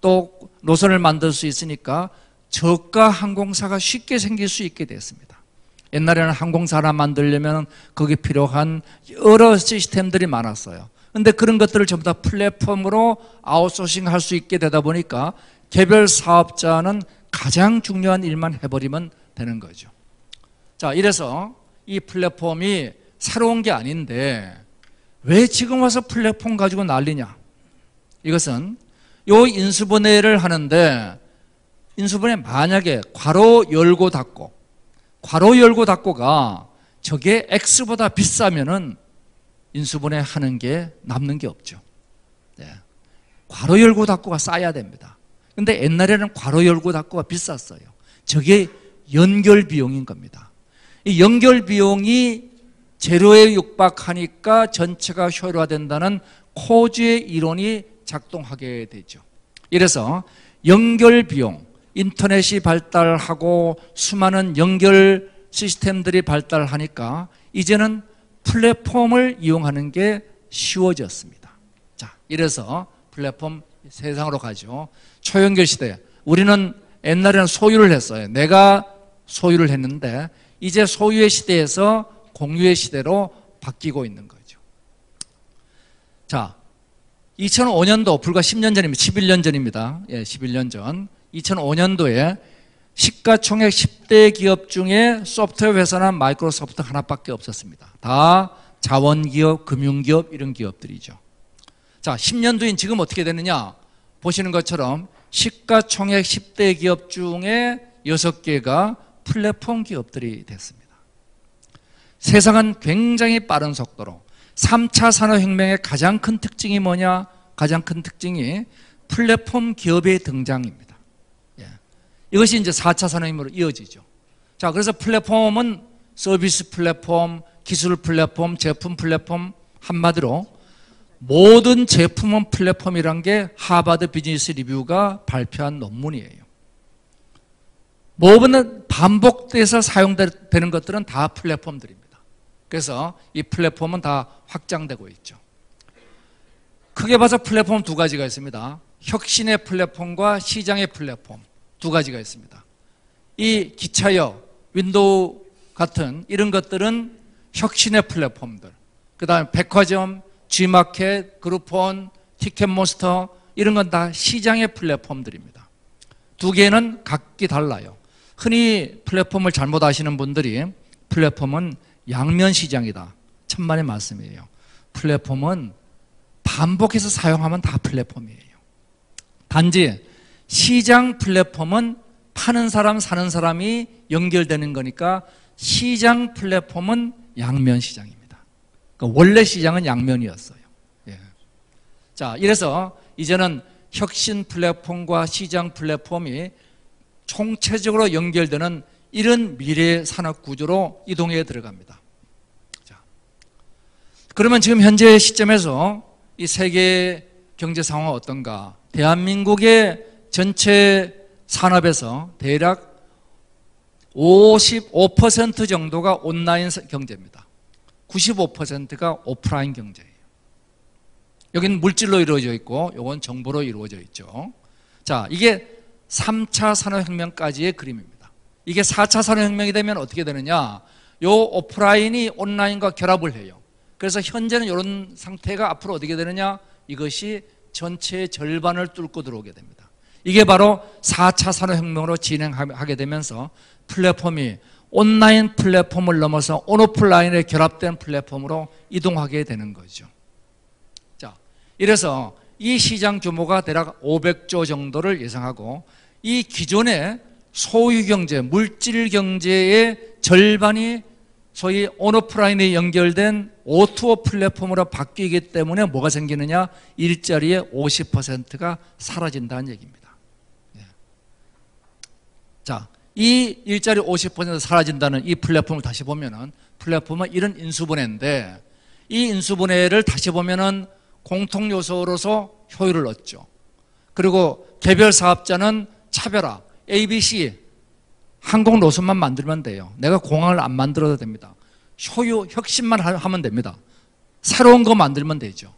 또 노선을 만들 수 있으니까 저가 항공사가 쉽게 생길 수 있게 됐습니다. 옛날에는 항공사 하나 만들려면 거기 필요한 여러 시스템들이 많았어요. 근데 그런 것들을 전부 다 플랫폼으로 아웃소싱 할 수 있게 되다 보니까 개별 사업자는 가장 중요한 일만 해버리면 되는 거죠. 자, 이래서 이 플랫폼이 새로운 게 아닌데 왜 지금 와서 플랫폼 가지고 난리냐? 이것은 요 인수분해를 하는데 인수분해 만약에 괄호 열고 닫고 괄호 열고 닫고가 저게 X보다 비싸면은 인수분해 하는 게 남는 게 없죠. 네. 괄호 열고 닫고가 싸야 됩니다. 근데 옛날에는 괄호 열고 닫고가 비쌌어요. 저게 연결 비용인 겁니다. 이 연결 비용이 제로에 육박하니까 전체가 효율화된다는 코즈의 이론이 작동하게 되죠. 이래서 연결 비용, 인터넷이 발달하고 수많은 연결 시스템들이 발달하니까 이제는 플랫폼을 이용하는 게 쉬워졌습니다. 자, 이래서 플랫폼 세상으로 가죠. 초연결 시대. 우리는 옛날에는 소유를 했어요. 내가 소유를 했는데 이제 소유의 시대에서 공유의 시대로 바뀌고 있는 거죠. 자, 2005년도 불과 10년 전입니다. 11년 전입니다. 예, 11년 전. 2005년도에 시가총액 10대 기업 중에 소프트웨어 회사는 마이크로소프트 하나밖에 없었습니다. 다 자원기업, 금융기업 이런 기업들이죠. 자, 10년 뒤인 지금 어떻게 되느냐? 보시는 것처럼 시가총액 10대 기업 중에 6개가 플랫폼 기업들이 됐습니다. 세상은 굉장히 빠른 속도로 3차 산업혁명의 가장 큰 특징이 뭐냐? 가장 큰 특징이 플랫폼 기업의 등장입니다. 예. 이것이 이제 4차 산업혁명으로 이어지죠. 자, 그래서 플랫폼은 서비스 플랫폼, 기술 플랫폼, 제품 플랫폼, 한마디로 모든 제품은 플랫폼이란 게 하버드 비즈니스 리뷰가 발표한 논문이에요. 모든 반복돼서 사용되는 것들은 다 플랫폼들입니다. 그래서 이 플랫폼은 다 확장되고 있죠. 크게 봐서 플랫폼 두 가지가 있습니다. 혁신의 플랫폼과 시장의 플랫폼 두 가지가 있습니다. 이 기차역, 윈도우 같은 이런 것들은 혁신의 플랫폼들. 그 다음에 백화점, G마켓, 그룹폰, 티켓몬스터 이런 건 다 시장의 플랫폼들입니다. 두 개는 각기 달라요. 흔히 플랫폼을 잘못 아시는 분들이 플랫폼은 양면 시장이다. 천만의 말씀이에요. 플랫폼은 반복해서 사용하면 다 플랫폼이에요. 단지 시장 플랫폼은 파는 사람, 사는 사람이 연결되는 거니까 시장 플랫폼은 양면 시장입니다. 그러니까 원래 시장은 양면이었어요. 예. 자, 이래서 이제는 혁신 플랫폼과 시장 플랫폼이 총체적으로 연결되는 이런 미래 산업 구조로 이동해 들어갑니다. 자, 그러면 지금 현재 시점에서 이 세계 경제 상황은 어떤가? 대한민국의 전체 산업에서 대략 55% 정도가 온라인 경제입니다. 95%가 오프라인 경제예요. 여기는 물질로 이루어져 있고 이건 정보로 이루어져 있죠. 자, 이게 3차 산업혁명까지의 그림입니다. 이게 4차 산업혁명이 되면 어떻게 되느냐? 요 오프라인이 온라인과 결합을 해요. 그래서 현재는 이런 상태가 앞으로 어떻게 되느냐? 이것이 전체의 절반을 뚫고 들어오게 됩니다. 이게 바로 4차 산업혁명으로 진행하게 되면서 플랫폼이 온라인 플랫폼을 넘어서 온오프라인에 결합된 플랫폼으로 이동하게 되는 거죠. 자, 이래서 이 시장 규모가 대략 500조 정도를 예상하고 이 기존의 소유 경제, 물질 경제의 절반이 소위 온오프라인에 연결된 O2O 플랫폼으로 바뀌기 때문에 뭐가 생기느냐? 일자리의 50%가 사라진다는 얘기입니다. 자, 이 일자리 50% 사라진다는 이 플랫폼을 다시 보면은 플랫폼은 이런 인수분해인데 이 인수분해를 다시 보면은 공통 요소로서 효율을 얻죠. 그리고 개별 사업자는 차별화, ABC 항공 노선만 만들면 돼요. 내가 공항을 안 만들어도 됩니다. 혁신만 하면 됩니다. 새로운 거 만들면 되죠.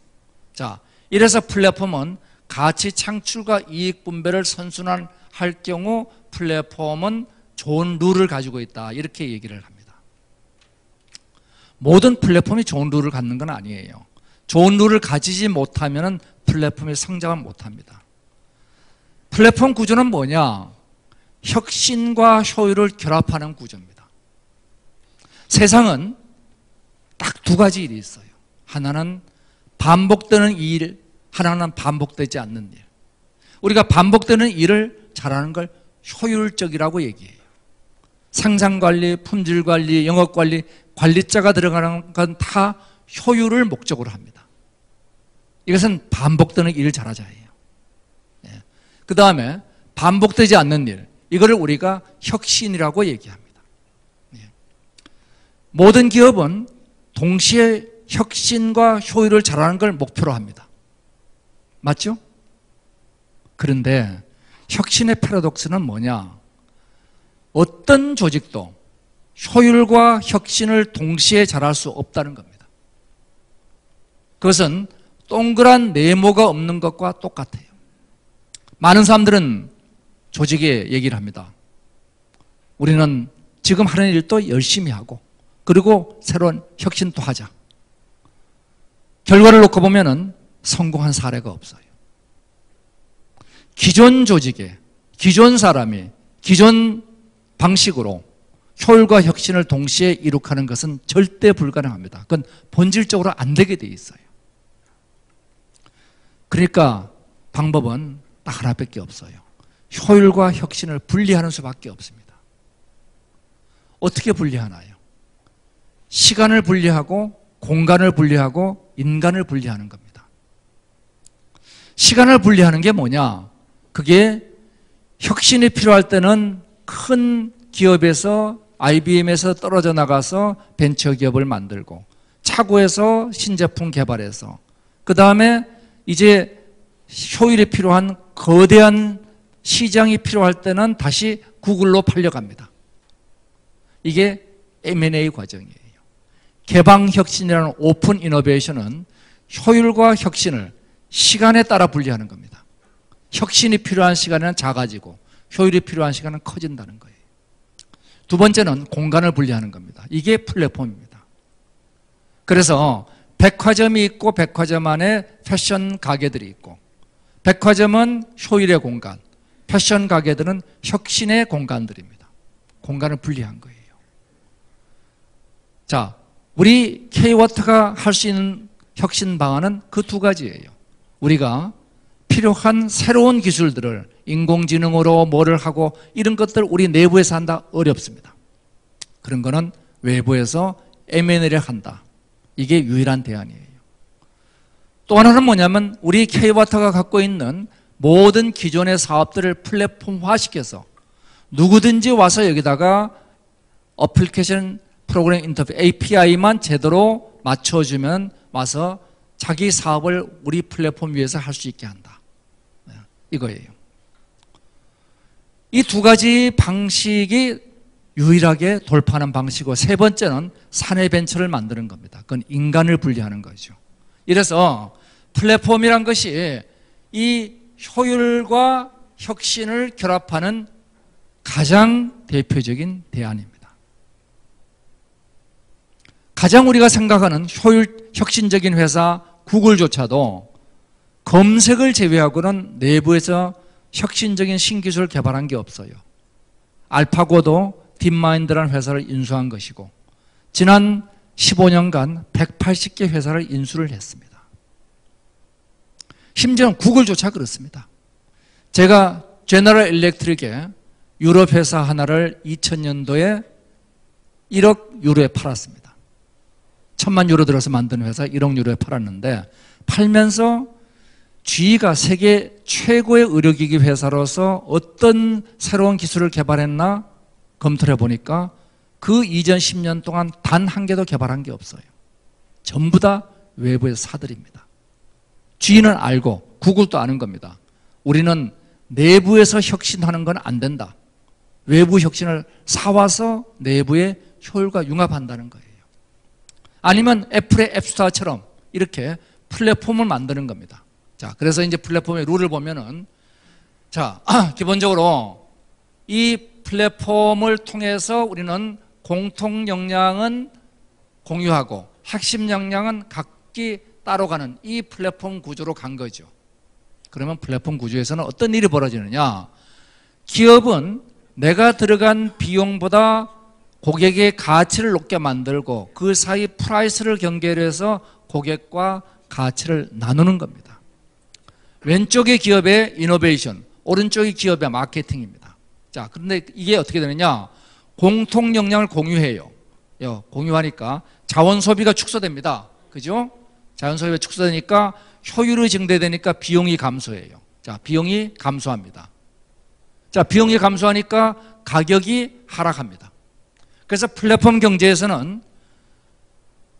자, 이래서 플랫폼은 가치 창출과 이익 분배를 선순환할 경우 플랫폼은 좋은 룰을 가지고 있다. 이렇게 얘기를 합니다. 모든 플랫폼이 좋은 룰을 갖는 건 아니에요. 좋은 룰을 가지지 못하면 플랫폼이 성장을 못합니다. 플랫폼 구조는 뭐냐? 혁신과 효율을 결합하는 구조입니다. 세상은 딱 두 가지 일이 있어요. 하나는 반복되는 일, 하나는 반복되지 않는 일. 우리가 반복되는 일을 잘하는 걸 효율적이라고 얘기해요. 생산관리, 품질관리, 영업관리, 관리자가 들어가는 건 다 효율을 목적으로 합니다. 이것은 반복되는 일을 잘하자예요. 그 다음에 반복되지 않는 일, 이거를 우리가 혁신이라고 얘기합니다. 모든 기업은 동시에 혁신과 효율을 잘하는 걸 목표로 합니다. 맞죠? 그런데 혁신의 패러독스는 뭐냐? 어떤 조직도 효율과 혁신을 동시에 잘할 수 없다는 겁니다. 그것은 동그란 네모가 없는 것과 똑같아요. 많은 사람들은 조직에 얘기를 합니다. 우리는 지금 하는 일도 열심히 하고 그리고 새로운 혁신도 하자. 결과를 놓고 보면 성공한 사례가 없어요. 기존 조직에 기존 사람이 기존 방식으로 효율과 혁신을 동시에 이룩하는 것은 절대 불가능합니다. 그건 본질적으로 안 되게 돼 있어요. 그러니까 방법은 딱 하나밖에 없어요. 효율과 혁신을 분리하는 수밖에 없습니다. 어떻게 분리하나요? 시간을 분리하고 공간을 분리하고 인간을 분리하는 겁니다. 시간을 분리하는 게 뭐냐? 그게 혁신이 필요할 때는 큰 기업에서 IBM에서 떨어져 나가서 벤처기업을 만들고 차고에서 신제품 개발해서 그 다음에 이제 효율이 필요한 거대한 시장이 필요할 때는 다시 구글로 팔려갑니다. 이게 M&A 과정이에요. 개방혁신이라는 오픈 이노베이션은 효율과 혁신을 시간에 따라 분리하는 겁니다. 혁신이 필요한 시간에는 작아지고 효율이 필요한 시간은 커진다는 거예요. 두 번째는 공간을 분리하는 겁니다. 이게 플랫폼입니다. 그래서 백화점이 있고 백화점 안에 패션 가게들이 있고 백화점은 효율의 공간, 패션 가게들은 혁신의 공간들입니다. 공간을 분리한 거예요. 자, 우리 K-워터가 할 수 있는 혁신 방안은 그 두 가지예요. 우리가 필요한 새로운 기술들을 인공지능으로 뭐를 하고 이런 것들 우리 내부에서 한다 어렵습니다. 그런 거는 외부에서 M&A를 한다. 이게 유일한 대안이에요. 또 하나는 뭐냐면 우리 K-워터가 갖고 있는 모든 기존의 사업들을 플랫폼화시켜서 누구든지 와서 여기다가 어플리케이션 프로그램 인터페이스 API만 제대로 맞춰주면 와서 자기 사업을 우리 플랫폼 위에서 할 수 있게 한다. 이거예요. 이 두 가지 방식이 유일하게 돌파하는 방식이고, 세 번째는 사내 벤처를 만드는 겁니다. 그건 인간을 분리하는 거죠. 이래서 플랫폼이란 것이 이 효율과 혁신을 결합하는 가장 대표적인 대안입니다. 가장 우리가 생각하는 효율 혁신적인 회사 구글조차도 검색을 제외하고는 내부에서 혁신적인 신기술을 개발한 게 없어요. 알파고도 딥마인드라는 회사를 인수한 것이고, 지난 15년간 180개 회사를 인수를 했습니다. 심지어는 구글조차 그렇습니다. 제가 제너럴 일렉트릭에 유럽 회사 하나를 2000년도에 1억 유로에 팔았습니다. 1000만 유로 들어서 만든 회사 1억 유로에 팔았는데, 팔면서 GE가 세계 최고의 의료기기 회사로서 어떤 새로운 기술을 개발했나 검토를 해보니까 그 이전 10년 동안 단 한 개도 개발한 게 없어요. 전부 다 외부에서 사들입니다. GE는 알고 구글도 아는 겁니다. 우리는 내부에서 혁신하는 건 안 된다. 외부 혁신을 사와서 내부의 효율과 융합한다는 거예요. 아니면 애플의 앱스토어처럼 이렇게 플랫폼을 만드는 겁니다. 자, 그래서 이제 플랫폼의 룰을 보면은, 자, 기본적으로 이 플랫폼을 통해서 우리는 공통 역량은 공유하고 핵심 역량은 각기 따로 가는 이 플랫폼 구조로 간 거죠. 그러면 플랫폼 구조에서는 어떤 일이 벌어지느냐? 기업은 내가 들어간 비용보다 고객의 가치를 높게 만들고 그 사이 프라이스를 경계해서 고객과 가치를 나누는 겁니다. 왼쪽의 기업의 이노베이션, 오른쪽의 기업의 마케팅입니다. 자, 그런데 이게 어떻게 되느냐? 공통 역량을 공유해요. 공유하니까 자원 소비가 축소됩니다. 그죠? 자원 소비가 축소되니까 효율이 증대되니까 비용이 감소해요. 자, 비용이 감소합니다. 자, 비용이 감소하니까 가격이 하락합니다. 그래서 플랫폼 경제에서는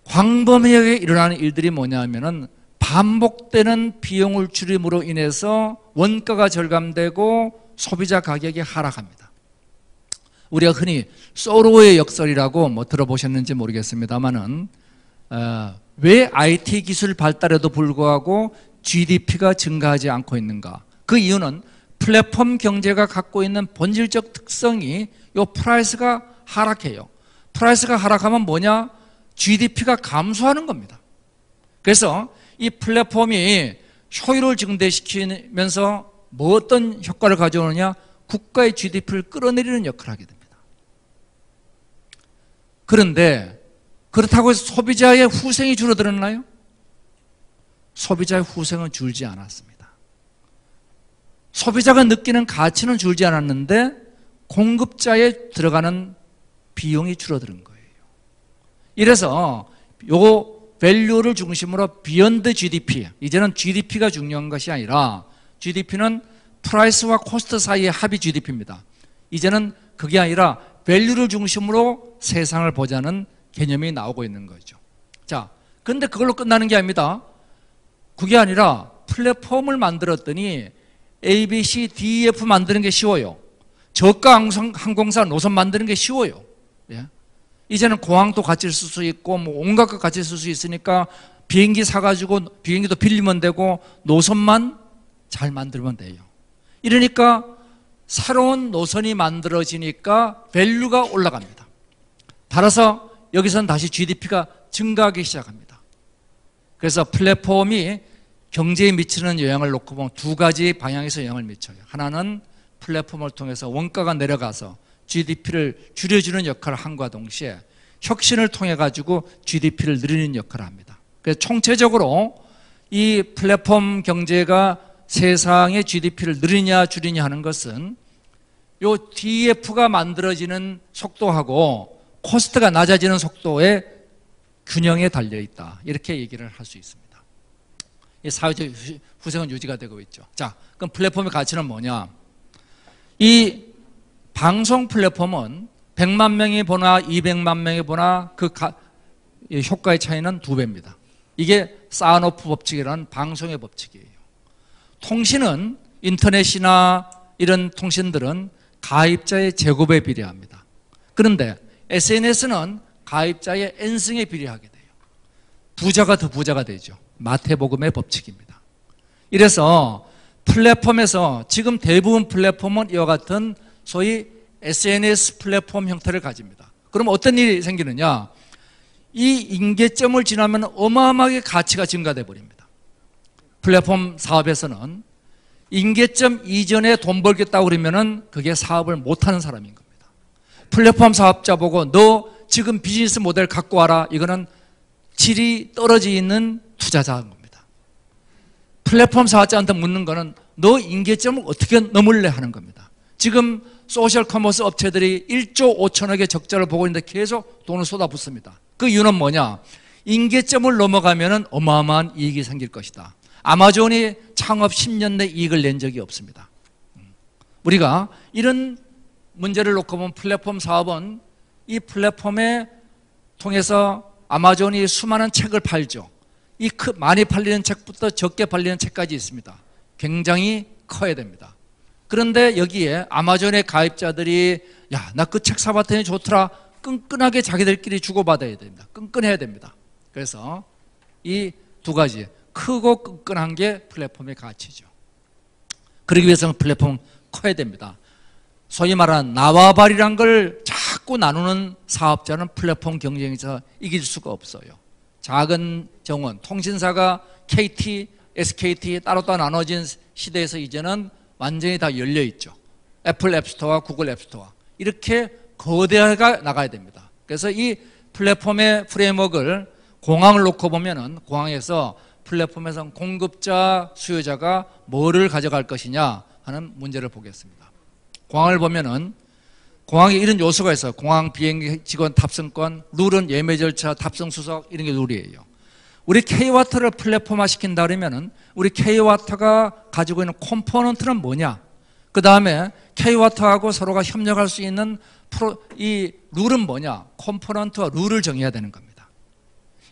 광범위하게 일어나는 일들이 뭐냐면은 반복되는 비용을 줄임으로 인해서 원가가 절감되고 소비자 가격이 하락합니다. 우리가 흔히 소로의 역설이라고 뭐 들어보셨는지 모르겠습니다만은 왜 IT 기술 발달에도 불구하고 GDP가 증가하지 않고 있는가? 그 이유는 플랫폼 경제가 갖고 있는 본질적 특성이 요 프라이스가 하락해요. 프라이스가 하락하면 뭐냐? GDP가 감소하는 겁니다. 그래서 이 플랫폼이 효율을 증대시키면서 뭐 어떤 효과를 가져오느냐? 국가의 GDP를 끌어내리는 역할을 하게 됩니다. 그런데 그렇다고 해서 소비자의 후생이 줄어들었나요? 소비자의 후생은 줄지 않았습니다. 소비자가 느끼는 가치는 줄지 않았는데 공급자에 들어가는 비용이 줄어드는 거예요. 이래서 요 밸류를 중심으로 비욘드 GDP, 이제는 GDP가 중요한 것이 아니라 GDP는 프라이스와 코스트 사이의 합이 GDP입니다. 이제는 그게 아니라 밸류를 중심으로 세상을 보자는 개념이 나오고 있는 거죠. 자, 근데 그걸로 끝나는 게 아닙니다. 그게 아니라 플랫폼을 만들었더니 A, B, C, D, E, F 만드는 게 쉬워요. 저가 항공사 노선 만드는 게 쉬워요. 예? 이제는 공항도 같이 쓸 수 있고 뭐 온갖 것 같이 쓸 수 있으니까 비행기 사가지고 비행기도 빌리면 되고 노선만 잘 만들면 돼요. 이러니까 새로운 노선이 만들어지니까 밸류가 올라갑니다. 따라서 여기서는 다시 GDP가 증가하기 시작합니다. 그래서 플랫폼이 경제에 미치는 영향을 놓고 보면 두 가지 방향에서 영향을 미쳐요. 하나는 플랫폼을 통해서 원가가 내려가서 GDP를 줄여주는 역할을 함과 동시에 혁신을 통해 가지고 GDP를 늘리는 역할을 합니다. 그래서 총체적으로 이 플랫폼 경제가 세상의 GDP를 늘리냐 줄이냐 하는 것은 요 DF가 만들어지는 속도하고 코스트가 낮아지는 속도의 균형에 달려 있다. 이렇게 얘기를 할 수 있습니다. 이 사회적 후생은 유지가 되고 있죠. 자, 그럼 플랫폼의 가치는 뭐냐? 이 방송 플랫폼은 100만 명이 보나 200만 명이 보나 그 효과의 차이는 2배입니다. 이게 사노프 법칙이라는 방송의 법칙이에요. 통신은 인터넷이나 이런 통신들은 가입자의 제곱에 비례합니다. 그런데 SNS는 가입자의 n승에 비례하게 돼요. 부자가 더 부자가 되죠. 마태복음의 법칙입니다. 이래서 플랫폼에서 지금 대부분 플랫폼은 이와 같은 소위 SNS 플랫폼 형태를 가집니다. 그럼 어떤 일이 생기느냐? 이 임계점을 지나면 어마어마하게 가치가 증가돼 버립니다. 플랫폼 사업에서는 임계점 이전에 돈 벌겠다고 그러면은 그게 사업을 못하는 사람인 겁니다. 플랫폼 사업자 보고 너 지금 비즈니스 모델 갖고 와라. 이거는 질이 떨어져 있는 투자자인 겁니다. 플랫폼 사업자한테 묻는 거는 너 임계점을 어떻게 넘을래 하는 겁니다. 지금 소셜 커머스 업체들이 1조 5천억의 적자를 보고 있는데 계속 돈을 쏟아붓습니다. 그 이유는 뭐냐? 임계점을 넘어가면 어마어마한 이익이 생길 것이다. 아마존이 창업 10년 내 이익을 낸 적이 없습니다. 우리가 이런 문제를 놓고 보면 플랫폼 사업은 이 플랫폼에 통해서 아마존이 수많은 책을 팔죠. 이 많이 팔리는 책부터 적게 팔리는 책까지 있습니다. 굉장히 커야 됩니다. 그런데 여기에 아마존의 가입자들이 야, 나 그 책 사봤더니 좋더라. 끈끈하게 자기들끼리 주고받아야 됩니다. 끈끈해야 됩니다. 그래서 이 두 가지 크고 끈끈한 게 플랫폼의 가치죠. 그러기 위해서는 플랫폼 커야 됩니다. 소위 말하는 나와바리란 걸 자꾸 나누는 사업자는 플랫폼 경쟁에서 이길 수가 없어요. 작은 정원, 통신사가 KT, SKT 따로따로 나눠진 시대에서 이제는 완전히 다 열려 있죠. 애플 앱스토어와 구글 앱스토어 이렇게 거대하게 나가야 됩니다. 그래서 이 플랫폼의 프레임워크를 공항을 놓고 보면은 공항에서 플랫폼에서 공급자, 수요자가 뭐를 가져갈 것이냐 하는 문제를 보겠습니다. 공항을 보면은 공항에 이런 요소가 있어요. 공항 비행기 직원 탑승권, 룰은 예매 절차, 탑승 수석 이런 게 룰이에요. 우리 K와터를 플랫폼화 시킨다 그러면은 우리 K와터가 가지고 있는 컴포넌트는 뭐냐? 그 다음에 K와터하고 서로가 협력할 수 있는 이 룰은 뭐냐? 컴포넌트와 룰을 정해야 되는 겁니다.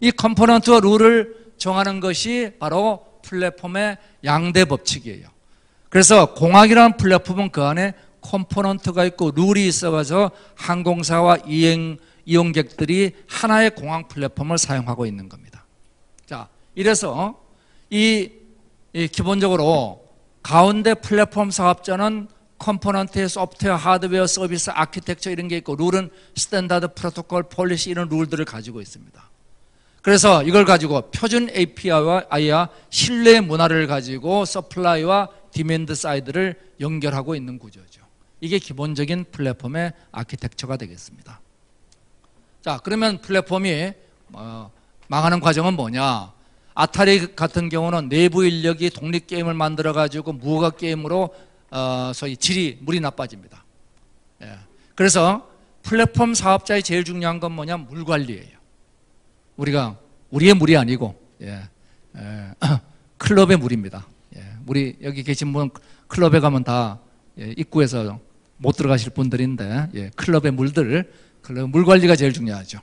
이 컴포넌트와 룰을 정하는 것이 바로 플랫폼의 양대 법칙이에요. 그래서 공항이라는 플랫폼은 그 안에 컴포넌트가 있고 룰이 있어가지고 항공사와 이용객들이 하나의 공항 플랫폼을 사용하고 있는 겁니다. 자, 이래서 이 기본적으로 가운데 플랫폼 사업자는 컴포넌트의 소프트웨어, 하드웨어, 서비스, 아키텍처 이런 게 있고 룰은 스탠다드, 프로토콜, 폴리시 이런 룰들을 가지고 있습니다. 그래서 이걸 가지고 표준 API와 신뢰 문화를 가지고 서플라이와 디맨드 사이드를 연결하고 있는 구조죠. 이게 기본적인 플랫폼의 아키텍처가 되겠습니다. 자, 그러면 플랫폼이 망하는 과정은 뭐냐? 아타리 같은 경우는 내부 인력이 독립 게임을 만들어 가지고 무허가 게임으로 소위 물이 나빠집니다. 예. 그래서 플랫폼 사업자의 제일 중요한 건 뭐냐? 물 관리예요. 우리의 물이 아니고 클럽의 물입니다. 우리 여기 계신 분 클럽에 가면 다 입구에서 못 들어가실 분들인데 클럽의 물 관리가 제일 중요하죠.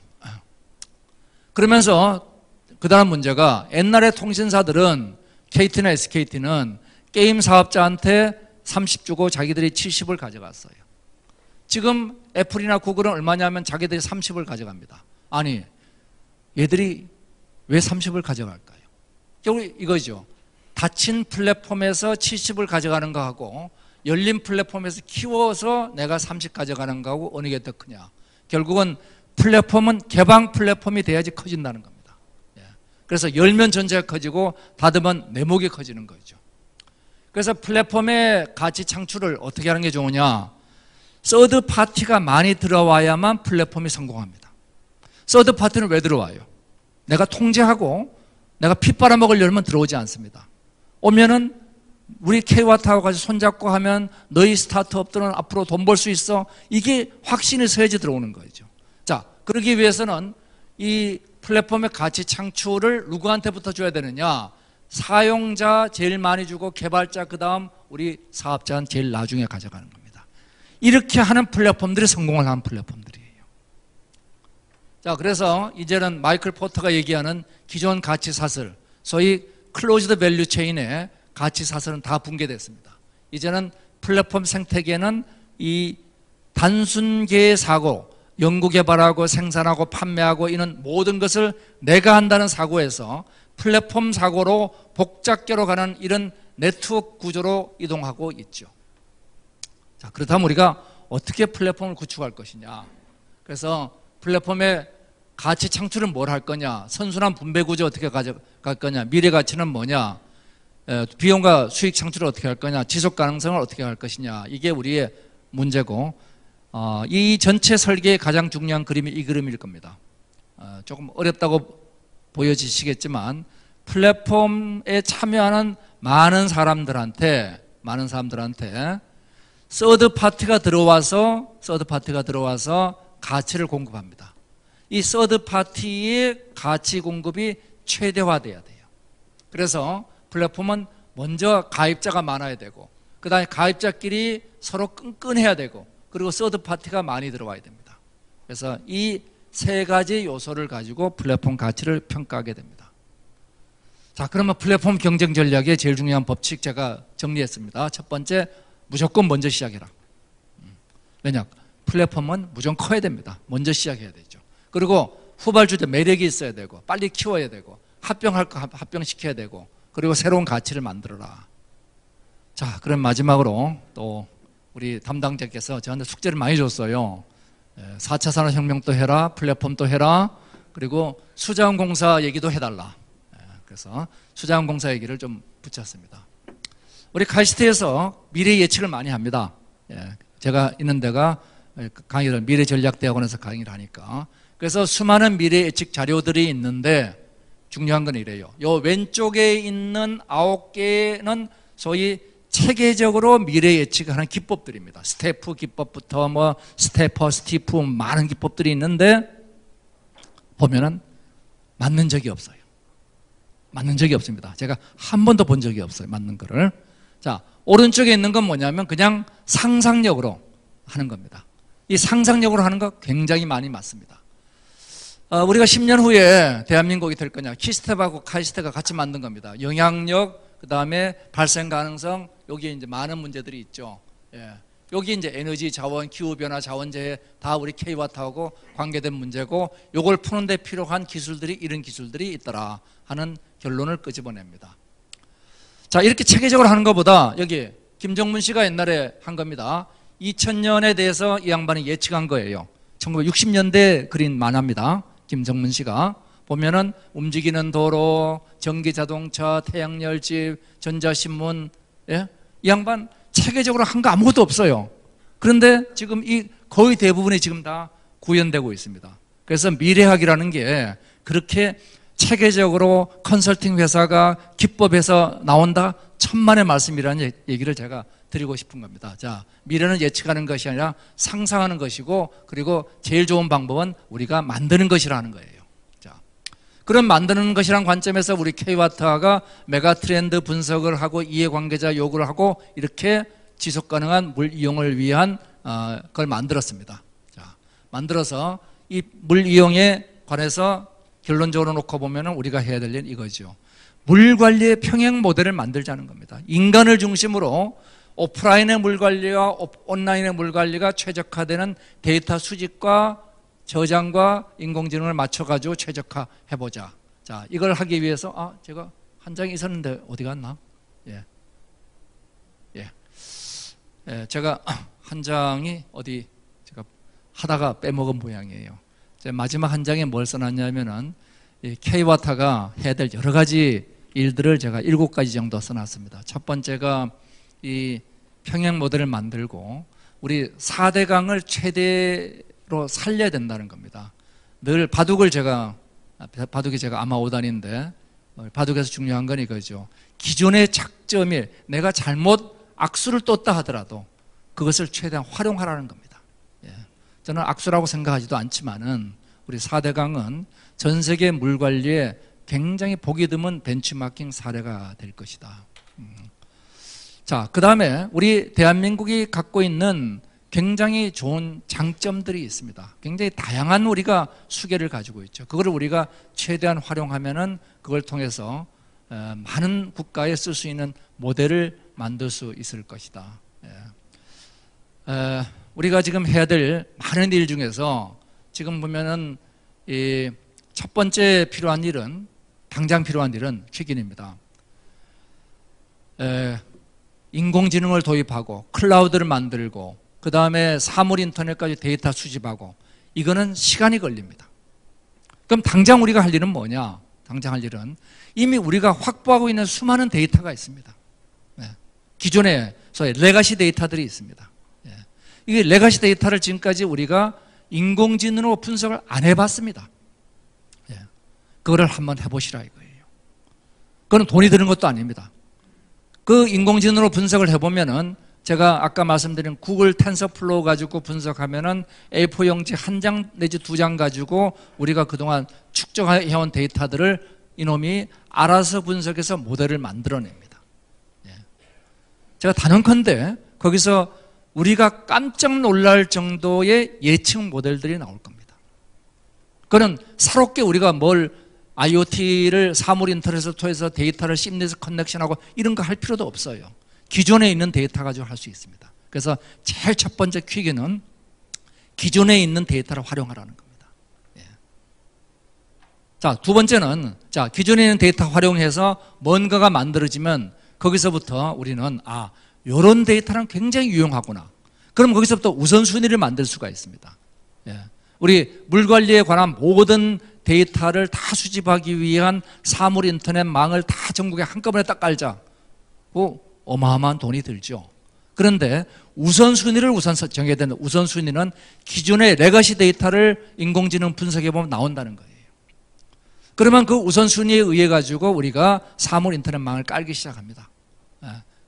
그러면서 그 다음 문제가 옛날에 통신사들은 KT나 SKT는 게임 사업자한테 30 주고 자기들이 70을 가져갔어요. 지금 애플이나 구글은 얼마냐면 자기들이 30을 가져갑니다. 아니 얘들이 왜 30을 가져갈까요? 결국 이거죠. 닫힌 플랫폼에서 70을 가져가는 거하고 열린 플랫폼에서 키워서 내가 30 가져가는 거하고 어느 게 더 크냐. 결국은 플랫폼은 개방 플랫폼이 돼야지 커진다는 겁니다. 그래서 열면 전체가 커지고 닫으면 내목이 커지는 거죠. 그래서 플랫폼의 가치 창출을 어떻게 하는 게 좋으냐. 서드 파티가 많이 들어와야만 플랫폼이 성공합니다. 서드 파티는 왜 들어와요? 내가 통제하고 내가 피 빨아먹으려면 들어오지 않습니다. 오면은 우리 K와타하고 같이 손잡고 하면 너희 스타트업들은 앞으로 돈 벌 수 있어. 이게 확신이 서야지 들어오는 거죠. 자, 그러기 위해서는 이 플랫폼의 가치 창출을 누구한테부터 줘야 되느냐? 사용자 제일 많이 주고 개발자 그 다음 우리 사업자는 제일 나중에 가져가는 겁니다. 이렇게 하는 플랫폼들이 성공을 하는 플랫폼들이에요. 자, 그래서 이제는 마이클 포터가 얘기하는 기존 가치 사슬, 소위 클로즈드 밸류 체인의 가치 사슬은 다 붕괴됐습니다. 이제는 플랫폼 생태계는 이 단순계의 사고, 연구개발하고 생산하고 판매하고 이런 모든 것을 내가 한다는 사고에서 플랫폼 사고로 복잡계로 가는 이런 네트워크 구조로 이동하고 있죠. 자, 그렇다면 우리가 어떻게 플랫폼을 구축할 것이냐. 그래서 플랫폼의 가치 창출은 뭘 할 거냐, 선순환 분배 구조 어떻게 가져갈 거냐, 미래 가치는 뭐냐, 비용과 수익 창출을 어떻게 할 거냐, 지속 가능성을 어떻게 할 것이냐, 이게 우리의 문제고, 이 전체 설계의 가장 중요한 그림이 이 그림일 겁니다. 조금 어렵다고 보여지시겠지만 플랫폼에 참여하는 많은 사람들한테 서드 파티가 들어와서 가치를 공급합니다. 이 서드 파티의 가치 공급이 최대화돼야 돼요. 그래서 플랫폼은 먼저 가입자가 많아야 되고, 그 다음에 가입자끼리 서로 끈끈해야 되고, 그리고 서드 파티가 많이 들어와야 됩니다. 그래서 이 세 가지 요소를 가지고 플랫폼 가치를 평가하게 됩니다. 자, 그러면 플랫폼 경쟁 전략의 제일 중요한 법칙 제가 정리했습니다. 첫 번째, 무조건 먼저 시작해라. 왜냐? 플랫폼은 무조건 커야 됩니다. 먼저 시작해야 되죠. 그리고 후발주자 매력이 있어야 되고, 빨리 키워야 되고, 합병할 거 합병시켜야 되고, 그리고 새로운 가치를 만들어라. 자, 그럼 마지막으로 또 우리 담당자께서 저한테 숙제를 많이 줬어요. 4차 산업혁명도 해라, 플랫폼도 해라, 그리고 수자원공사 얘기도 해달라. 그래서 수자원공사 얘기를 좀 붙였습니다. 우리 카이스트에서 미래 예측을 많이 합니다. 제가 있는 데가 강의를 미래전략대학원에서 강의를 하니까. 그래서 수많은 미래 예측 자료들이 있는데 중요한 건 이래요. 요 왼쪽에 있는 9개는 소위 체계적으로 미래 예측하는 기법들입니다. 스태프 기법부터 뭐 스태퍼, 스티프 많은 기법들이 있는데 보면은 맞는 적이 없어요. 맞는 적이 없습니다. 제가 한 번도 본 적이 없어요. 맞는 거를. 자, 오른쪽에 있는 건 뭐냐면 그냥 상상력으로 하는 겁니다. 이 상상력으로 하는 거 굉장히 많이 맞습니다. 우리가 10년 후에 대한민국이 될 거냐, 키스텝하고 카이스트가 같이 만든 겁니다. 영향력, 그 다음에 발생 가능성, 여기에 이제 많은 문제들이 있죠. 여기 이제 에너지, 자원, 기후변화, 자원재해 다 우리 K와트하고 관계된 문제고, 요걸 푸는데 필요한 기술들이 이런 기술들이 있더라 하는 결론을 끄집어냅니다. 자, 이렇게 체계적으로 하는 것보다 여기 김정문 씨가 옛날에 한 겁니다. 2000년에 대해서 이 양반이 예측한 거예요. 1960년대 그린 만화입니다. 김정문 씨가 보면은 움직이는 도로, 전기자동차, 태양열집, 전자신문, 이 양반 체계적으로 한 거 아무것도 없어요. 그런데 지금 이 거의 대부분이 지금 다 구현되고 있습니다. 그래서 미래학이라는 게 그렇게 체계적으로 컨설팅 회사가 기법에서 나온다, 천만의 말씀이라는 얘기를 제가 드리고 싶은 겁니다. 자, 미래는 예측하는 것이 아니라 상상하는 것이고, 그리고 제일 좋은 방법은 우리가 만드는 것이라는 거예요. 자, 그런 만드는 것이라는 관점에서 우리 K와트가 메가 트렌드 분석을 하고 이해관계자 요구를 하고 이렇게 지속가능한 물 이용을 위한 그걸 만들었습니다. 자, 만들어서 이 물 이용에 관해서 결론적으로 놓고 보면 우리가 해야 될 일은 이거죠. 물 관리의 평행 모델을 만들자는 겁니다. 인간을 중심으로 오프라인의 물 관리와 온라인의 물 관리가 최적화되는 데이터 수집과 저장과 인공지능을 맞춰가지고 최적화해보자. 자, 이걸 하기 위해서 제가 한 장이 있었는데 어디 갔나? 제가 한 장이 어디 제가 하다가 빼먹은 모양이에요. 마지막 한 장에 뭘 써놨냐면은 K와트가 해야 될 여러 가지 일들을 제가 7가지 정도 써놨습니다. 첫 번째가 이 평행 모델을 만들고 우리 4대강을 최대로 살려야 된다는 겁니다. 늘 바둑이 제가 아마 5단인데 바둑에서 중요한 건 이거죠. 기존의 작점이 내가 잘못 악수를 떴다 하더라도 그것을 최대한 활용하라는 겁니다. 저는 악수라고 생각하지도 않지만은 우리 4대강은 전 세계 물 관리에 굉장히 보기 드문 벤치마킹 사례가 될 것이다. 자, 그 다음에 우리 대한민국이 갖고 있는 굉장히 좋은 장점들이 있습니다. 굉장히 다양한 우리가 수계를 가지고 있죠. 그걸 우리가 최대한 활용하면은 그걸 통해서 많은 국가에 쓸 수 있는 모델을 만들 수 있을 것이다. 우리가 지금 해야 될 많은 일 중에서 지금 보면은 이 첫 번째 필요한 일은, 당장 필요한 일은 퀴긴입니다. 인공지능을 도입하고 클라우드를 만들고 그 다음에 사물 인터넷까지 데이터 수집하고, 이거는 시간이 걸립니다. 그럼 당장 우리가 할 일은 뭐냐? 당장 할 일은 이미 우리가 확보하고 있는 수많은 데이터가 있습니다. 기존에 소위 레가시 데이터들이 있습니다. 이게 레가시 데이터를 지금까지 우리가 인공지능으로 분석을 안 해봤습니다. 그거를 한번 해보시라 이거예요. 그건 돈이 드는 것도 아닙니다. 그 인공지능으로 분석을 해보면은, 제가 아까 말씀드린 구글 텐서플로우 가지고 분석하면은 A4 용지 한 장 내지 두 장 가지고 우리가 그동안 축적해온 데이터들을 이놈이 알아서 분석해서 모델을 만들어냅니다. 제가 단언컨대 거기서 우리가 깜짝 놀랄 정도의 예측 모델들이 나올 겁니다. 그는 새롭게 우리가 뭘 IoT를 사물 인터넷을 통해서 데이터를 심리에서 커넥션하고 이런 거 할 필요도 없어요. 기존에 있는 데이터 가지고 할 수 있습니다. 그래서 제일 첫 번째 퀴기는 기존에 있는 데이터를 활용하라는 겁니다. 자, 두 번째는, 자, 기존에 있는 데이터 활용해서 뭔가가 만들어지면 거기서부터 우리는 이런 데이터는 굉장히 유용하구나. 그럼 거기서부터 우선순위를 만들 수가 있습니다. 우리 물 관리에 관한 모든 데이터를 다 수집하기 위한 사물 인터넷 망을 다 전국에 한꺼번에 딱 깔자. 어마어마한 돈이 들죠. 그런데 우선순위를 우선 정해야 되는, 우선순위는 기존의 레거시 데이터를 인공지능 분석해보면 나온다는 거예요. 그러면 그 우선순위에 의해 가지고 우리가 사물 인터넷망을 깔기 시작합니다.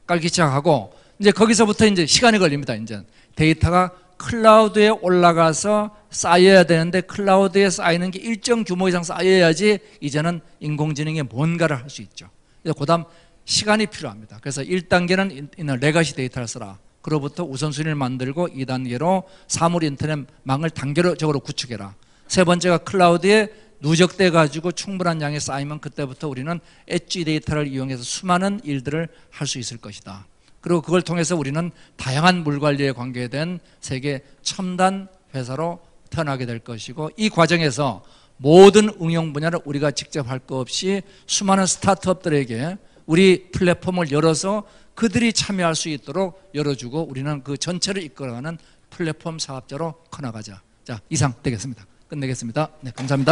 깔기 시작하고, 이제 거기서부터 이제 시간이 걸립니다. 이제 데이터가 클라우드에 올라가서 쌓여야 되는데, 클라우드에 쌓이는 게 일정 규모 이상 쌓여야지 이제는 인공지능이 뭔가를 할 수 있죠. 그 다음 시간이 필요합니다. 그래서 1단계는 레가시 데이터를 써라. 그로부터 우선순위를 만들고 2단계로 사물 인터넷망을 단계적으로 구축해라. 세 번째가 클라우드에 누적돼 가지고 충분한 양이 쌓이면 그때부터 우리는 엣지 데이터를 이용해서 수많은 일들을 할 수 있을 것이다. 그리고 그걸 통해서 우리는 다양한 물 관리에 관계된 세계 첨단 회사로 태어나게 될 것이고, 이 과정에서 모든 응용 분야를 우리가 직접 할 것 없이 수많은 스타트업들에게 우리 플랫폼을 열어서 그들이 참여할 수 있도록 열어주고, 우리는 그 전체를 이끌어가는 플랫폼 사업자로 커나가자. 자, 이상 되겠습니다. 끝내겠습니다. 네, 감사합니다.